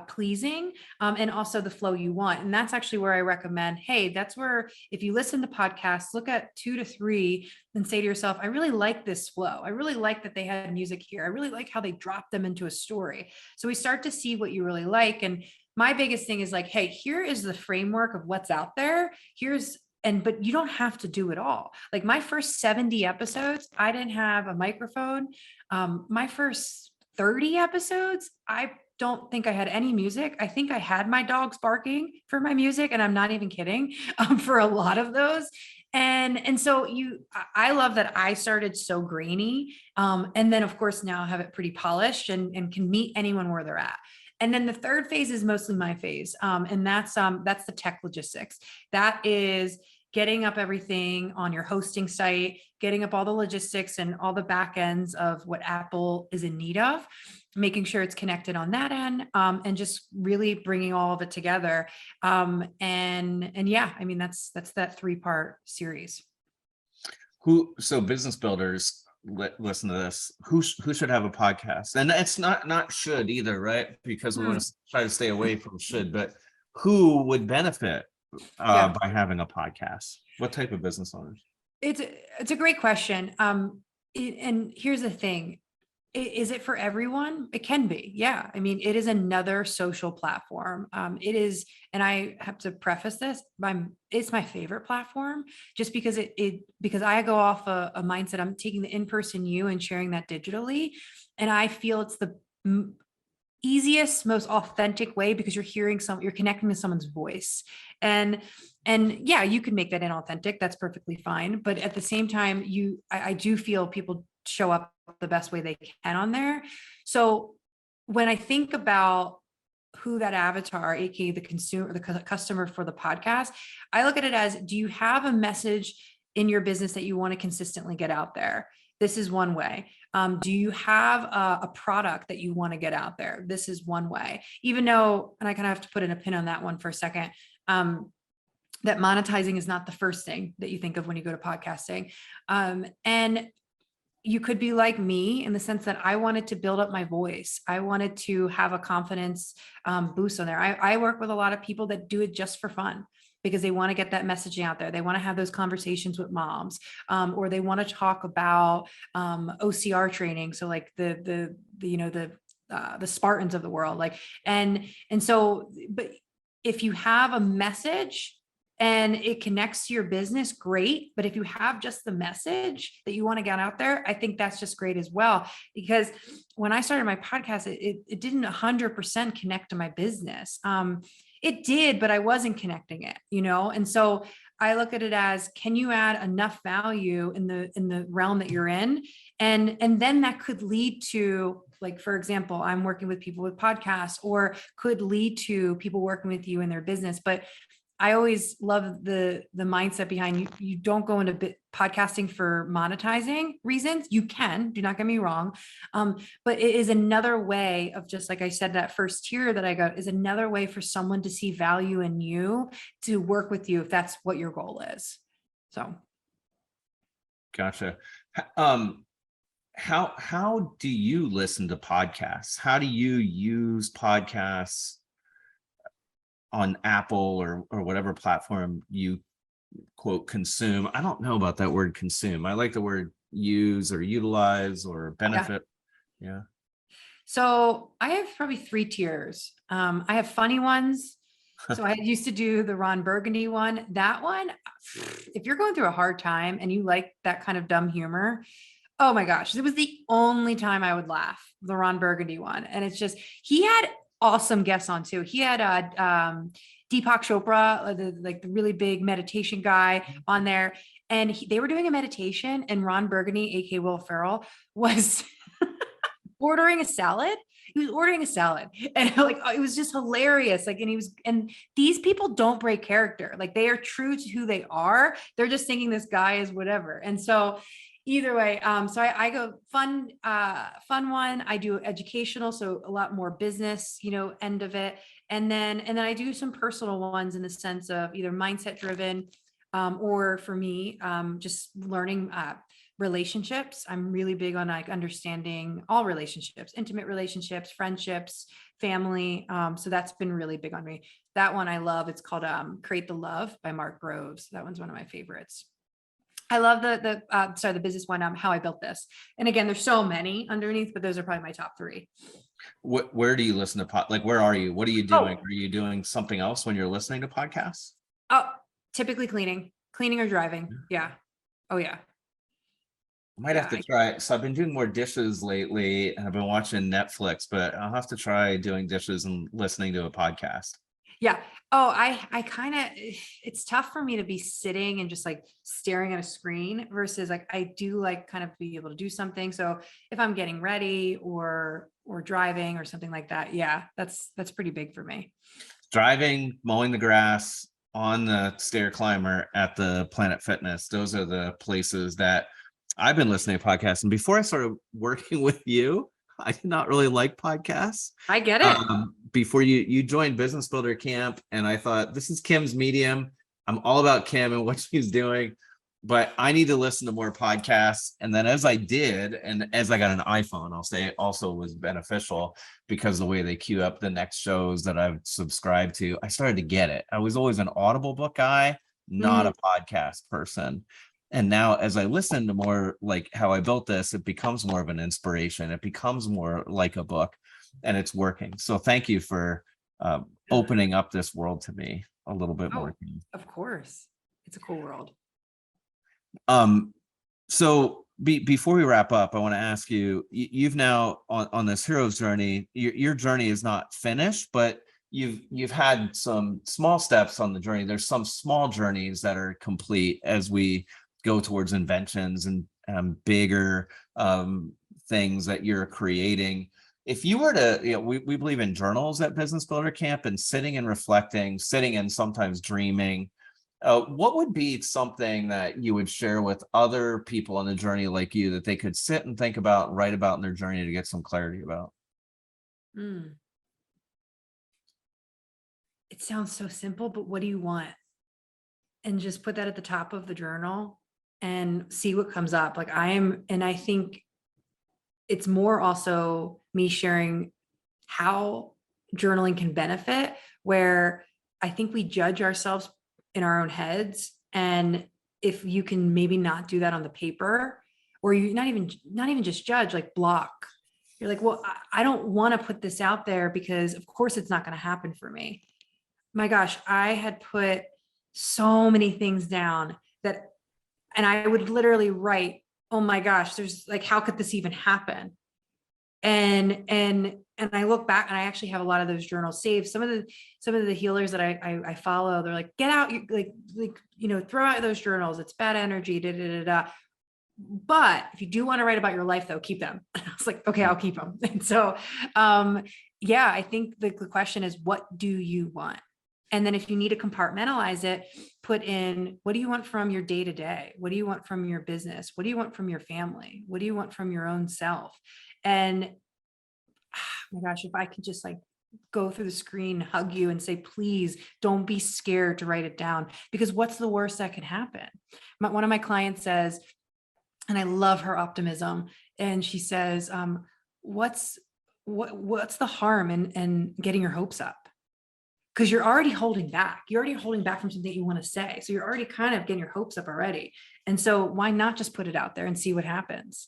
pleasing, and also the flow you want? And that's actually where I recommend, hey, that's where, if you listen to podcasts, look at 2 to 3 and say to yourself, I really like this flow. I really like that they had music here. I really like how they dropped them into a story. So we start to see what you really like. And my biggest thing is like, hey, here is the framework of what's out there. But you don't have to do it all. Like my first 70 episodes, I didn't have a microphone. My first 30 episodes, I don't think I had any music. I think I had my dogs barking for my music, and I'm not even kidding, for a lot of those. And so I love that I started so grainy. And then of course now I have it pretty polished and can meet anyone where they're at. And then the third phase is mostly my phase. And that's the tech logistics. That is getting up everything on your hosting site, getting up all the logistics and all the back ends of what Apple is in need of, making sure it's connected on that end, and just really bringing all of it together. And yeah, I mean, that's that 3-part series. So business builders, listen to this. Who should have a podcast? And it's not should either, right? Because we want to try to stay away from should, but who would benefit by having a podcast? What type of business owners? It's a great question. And here's the thing. Is it for everyone? It can be. Yeah. I mean, it is another social platform. It is, and I have to preface this, it's my favorite platform just because because I go off a mindset. I'm taking the in-person you and sharing that digitally. And I feel it's the easiest, most authentic way because you're connecting to someone's voice. And yeah, you can make that inauthentic. That's perfectly fine. But at the same time, I do feel people show up the best way they can on there. So when I think about who that avatar, aka the consumer, the customer for the podcast, I look at it as, do you have a message in your business that you want to consistently get out there? This is one way. Do you have a product that you want to get out there? This is one way. Even though, and I kind of have to put in a pin on that one for a second, that monetizing is not the first thing that you think of when you go to podcasting. And you could be like me in the sense that I wanted to build up my voice. I wanted to have a confidence boost on there. I work with a lot of people that do it just for fun because they want to get that messaging out there. They want to have those conversations with moms, or they want to talk about OCR training. So like the Spartans of the world, like, and so, but if you have a message and it connects to your business, great. But if you have just the message that you want to get out there, I think that's just great as well. Because when I started my podcast, it didn't 100% connect to my business. It did, but I wasn't connecting it, And so I look at it as, can you add enough value in the realm that you're in? And then that could lead to, like, for example, I'm working with people with podcasts, or could lead to people working with you in their business. But I always love the mindset behind you don't go into podcasting for monetizing reasons. You can, do not get me wrong. But it is another way of, just like I said, that first tier that I got is another way for someone to see value in you, to work with you if that's what your goal is. So. Gotcha. How do you listen to podcasts? How do you use podcasts on Apple or whatever platform you quote consume? I don't know about that word consume. I like the word use or utilize or benefit. Yeah. So I have probably 3 tiers. I have funny ones. So I used to do the Ron Burgundy one. That one, if you're going through a hard time and you like that kind of dumb humor, oh my gosh, it was the only time I would laugh, the Ron Burgundy one. And it's just, he had awesome guests on too. He had Deepak Chopra, the really big meditation guy on there. And they were doing a meditation, and Ron Burgundy, aka Will Ferrell, was ordering a salad. He was ordering a salad, and like, it was just hilarious. Like, and these people don't break character. Like, they are true to who they are. They're just thinking this guy is whatever. And so either way, so I go fun one. I do educational, so a lot more business, end of it. And then I do some personal ones in the sense of either mindset driven, or for me, just learning relationships. I'm really big on like understanding all relationships, intimate relationships, friendships, family. So that's been really big on me. That one I love. It's called Create the Love by Mark Groves. That one's one of my favorites. I love the business one, How I Built This. And again, there's so many underneath, but those are probably my top 3. Where do you listen to like, where are you? What are you doing? Are you doing something else when you're listening to podcasts? Oh, typically cleaning or driving. Yeah. Oh yeah. I might have to try it. So I've been doing more dishes lately, and I've been watching Netflix, but I'll have to try doing dishes and listening to a podcast. Yeah. Oh, I kind of, it's tough for me to be sitting and just like staring at a screen versus like, I do like kind of be able to do something. So if I'm getting ready or driving or something like that, yeah, that's pretty big for me. Driving, mowing the grass, on the stair climber at the Planet Fitness. Those are the places that I've been listening to podcasts. And before I started working with you, I did not really like podcasts. I get it. Before you joined Business Builder Camp, and I thought, this is Kim's medium. I'm all about Kim and what she's doing, but I need to listen to more podcasts. And then as I did, and as I got an iPhone, I'll say it also was beneficial because the way they queue up the next shows that I've subscribed to, I started to get it. I was always an Audible book guy, not a podcast person. And now as I listen to more like how I built this, it becomes more of an inspiration. It becomes more like a book, and it's working. So thank you for opening up this world to me a little bit more. Oh, of course. It's a cool world. So before we wrap up, I want to ask you, you've now on this hero's journey, your journey is not finished, but you've had some small steps on the journey. There's some small journeys that are complete as we go towards inventions and bigger things that you're creating. If you were to, we believe in journals at Business Builder Camp, and sitting and reflecting, sitting and sometimes dreaming. What would be something that you would share with other people on the journey like you that they could sit and think about, write about in their journey to get some clarity about? It sounds so simple, but what do you want? And just put that at the top of the journal and see what comes up. And I think it's more also me sharing how journaling can benefit, where I think we judge ourselves in our own heads. And if you can maybe not do that on the paper, or you not even just judge, like block. You're like, well, I don't want to put this out there because of course it's not going to happen for me. My gosh, I had put so many things down and I would literally write, oh my gosh, there's like, how could this even happen? And I look back, and I actually have a lot of those journals saved. Some of the healers that I follow, they're like, get out, throw out those journals. It's bad energy, da, da, da, da. But if you do want to write about your life though, keep them. I was like, okay, I'll keep them. And so, I think the question is, what do you want? And then if you need to compartmentalize it, put in, what do you want from your day to day? What do you want from your business? What do you want from your family? What do you want from your own self? And oh my gosh, if I could just like go through the screen, hug you and say, please don't be scared to write it down, because what's the worst that could happen? One of my clients says, and I love her optimism, and she says, what's the harm in getting your hopes up? Because you're already holding back. You're already holding back from something you want to say. So you're already kind of getting your hopes up already. And so why not just put it out there and see what happens?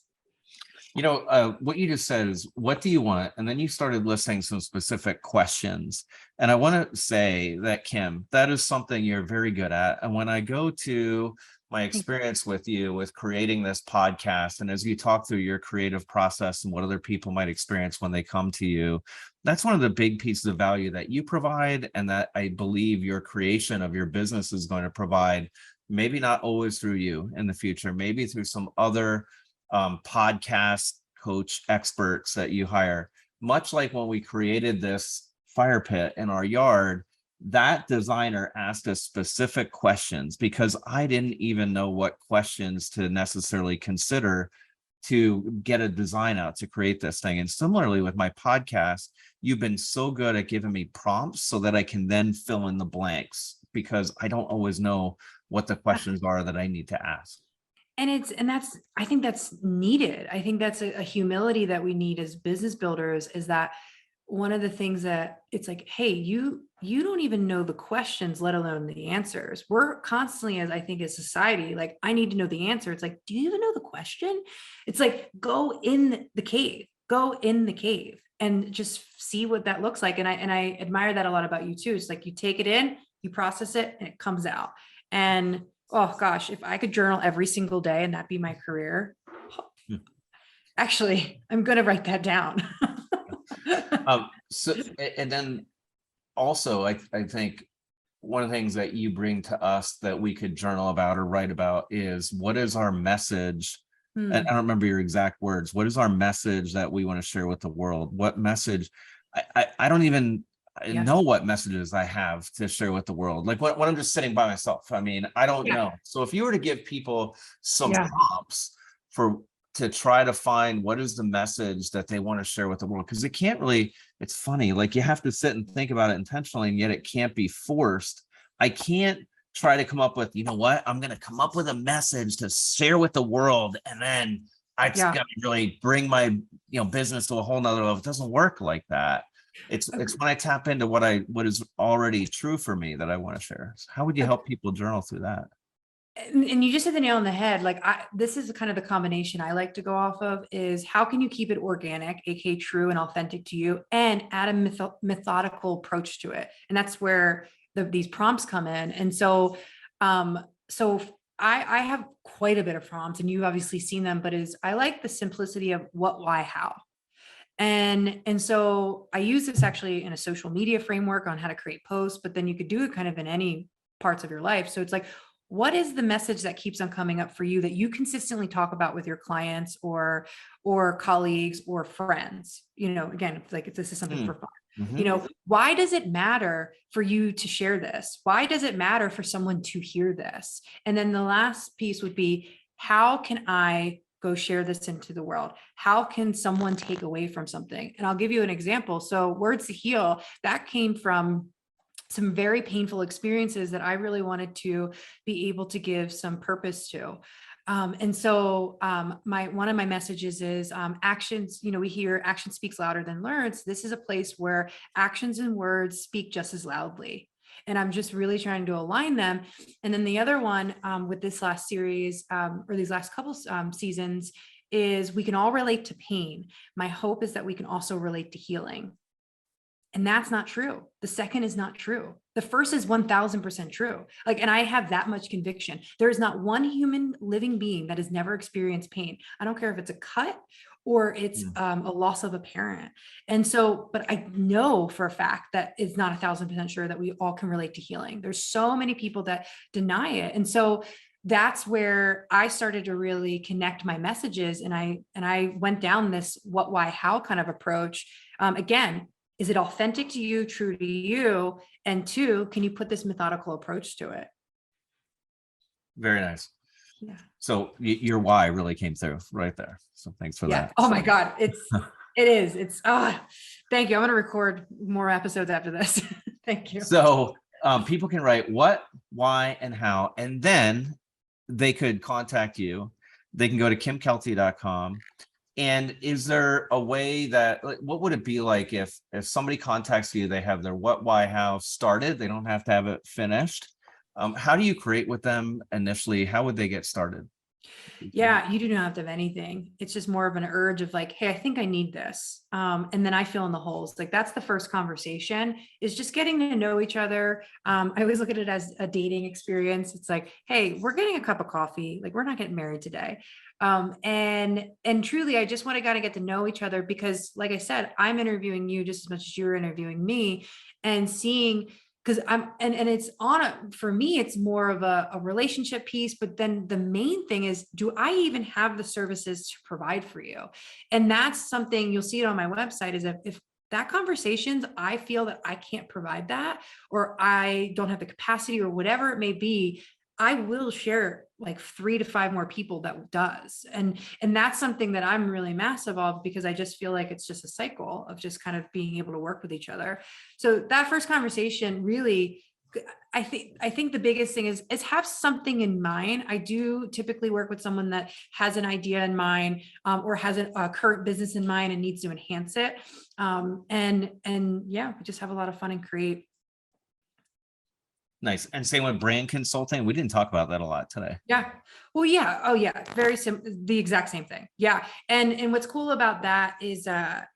What you just said is, what do you want? And then you started listing some specific questions. And I want to say that, Kim, that is something you're very good at. And when I go to my experience with you with creating this podcast, and as you talk through your creative process and what other people might experience when they come to you, that's one of the big pieces of value that you provide, and that I believe your creation of your business is going to provide, maybe not always through you in the future, maybe through some other podcast coach experts that you hire. Much like when we created this fire pit in our yard, that designer asked us specific questions because I didn't even know what questions to necessarily consider to get a design out to create this thing. And similarly with my podcast, you've been so good at giving me prompts so that I can then fill in the blanks, because I don't always know what the questions are that I need to ask. I think that's needed. I think that's a humility that we need as business builders, is that one of the things that it's like, hey, you don't even know the questions, let alone the answers. We're constantly, as I think as society, like, I need to know the answer. It's like, do you even know the question? It's like, go in the cave and just see what that looks like. And I admire that a lot about you too. It's like, you take it in, you process it, and it comes out. And oh gosh, if I could journal every single day and that be my career, actually, I'm going to write that down. And then also, I think one of the things that you bring to us that we could journal about or write about is, what is our message? And I don't remember your exact words. What is our message that we want to share with the world? What message? I don't even know what messages I have to share with the world. Like when I'm just sitting by myself, I mean, I don't know. So if you were to give people some prompts to try to find what is the message that they want to share with the world, because it can't really, it's funny, like you have to sit and think about it intentionally, and yet it can't be forced. I can't try to come up with, you know what, I'm going to come up with a message to share with the world, and then I just got to really bring my business to a whole nother level. It doesn't work like that. It's when I tap into what is already true for me that I want to share. So how would you help people journal through that? and you just hit the nail on the head. Like this is kind of the combination I like to go off of is how can you keep it organic, aka true and authentic to you, and add a methodical approach to it. And that's where these prompts come in. And so, so I have quite a bit of prompts, and you've obviously seen them, but I like the simplicity of what, why, how. And so I use this actually in a social media framework on how to create posts, but then you could do it kind of in any parts of your life. So it's like, what is the message that keeps on coming up for you that you consistently talk about with your clients or colleagues or friends? Again, if this is something for fun. Why does it matter for you to share this? Why does it matter for someone to hear this? And then the last piece would be, how can I go share this into the world? How can someone take away from something? And I'll give you an example. So Words to Heal, that came from some very painful experiences that I really wanted to be able to give some purpose to. And so one of my messages is actions. We hear action speaks louder than words. This is a place where actions and words speak just as loudly. And I'm just really trying to align them. And then the other one with this last series or these last couple seasons is we can all relate to pain. My hope is that we can also relate to healing. And that's not true. The second is not true. The first is 1000% true. And I have that much conviction. There is not one human living being that has never experienced pain. I don't care if it's a cut or it's a loss of a parent. And so, but I know for a fact that it's not 1000% sure that we all can relate to healing. There's so many people that deny it. And so that's where I started to really connect my messages. And I went down this what, why, how kind of approach. Again, is it authentic to you, true to you? And two, can you put this methodical approach to it? Very nice. Yeah. So your why really came through right there. So thanks for that. Oh my God. It is. Thank you. I'm going to record more episodes after this. Thank you. So people can write what, why, and how, and then they could contact you. They can go to kimkelty.com. And is there a way that, what would it be like if somebody contacts you, they have their what, why, how started, they don't have to have it finished. How do you create with them initially? How would they get started? Yeah, you do not have to have anything. It's just more of an urge of like, hey, I think I need this. And then I fill in the holes. That's the first conversation, is just getting to know each other. I always look at it as a dating experience. It's like, hey, we're getting a cup of coffee. We're not getting married today. And truly, I just want to kind of get to know each other because, like I said, I'm interviewing you just as much as you're interviewing me, and seeing, because it's for me, it's more of a relationship piece. But then the main thing is, do I even have the services to provide for you? And that's something you'll see it on my website, is if that conversations, I feel that I can't provide that, or I don't have the capacity, or whatever it may be, I will share 3 to 5 more people that does. And that's something that I'm really massive of, because I just feel like it's just a cycle of just kind of being able to work with each other. So that first conversation really, I think the biggest thing is have something in mind. I do typically work with someone that has an idea in mind, or has a current business in mind and needs to enhance it. And yeah, we just have a lot of fun and create. Nice. And same with brand consulting. We didn't talk about that a lot today. Yeah. Well, yeah. Oh yeah. Very simple. The exact same thing. Yeah. And what's cool about that is I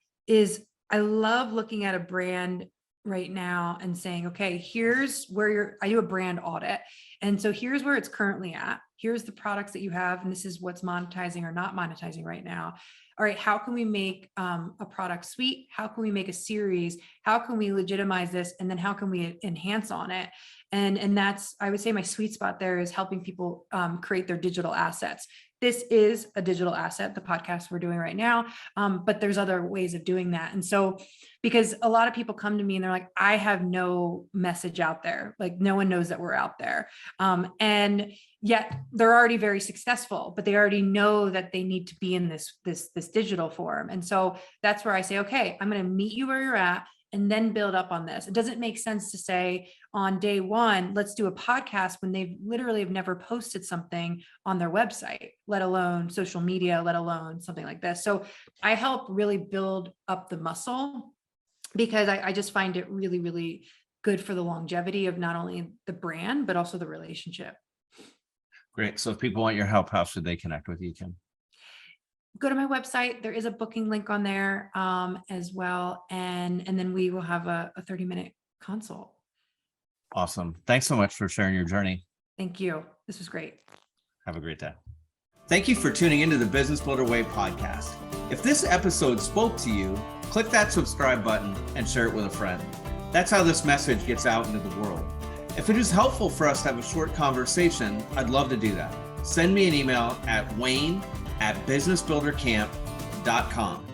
love looking at a brand right now and saying, okay, here's where I do a brand audit. And so here's where it's currently at. Here's the products that you have, and this is what's monetizing or not monetizing right now. All right, how can we make a product suite? How can we make a series? How can we legitimize this? And then how can we enhance on it? And that's, I would say, my sweet spot there is helping people create their digital assets. This is a digital asset, the podcast we're doing right now, but there's other ways of doing that. And so, because a lot of people come to me and they're like, I have no message out there. No one knows that we're out there. And yet they're already very successful, but they already know that they need to be in this digital form. And so that's where I say, okay, I'm going to meet you where you're at and then build up on this. It doesn't make sense to say on day one, let's do a podcast when they've literally have never posted something on their website, let alone social media, let alone something like this. So I help really build up the muscle, because I just find it really, really good for the longevity of not only the brand, but also the relationship. Great. So if people want your help, how should they connect with you, Kim? Go to my website. There is a booking link on there as well. And then we will have a 30-minute consult. Awesome. Thanks so much for sharing your journey. Thank you. This was great. Have a great day. Thank you for tuning into the Business Builder Way podcast. If this episode spoke to you, click that subscribe button and share it with a friend. That's how this message gets out into the world. If it is helpful for us to have a short conversation, I'd love to do that. Send me an email at wayne@businessbuildercamp.com.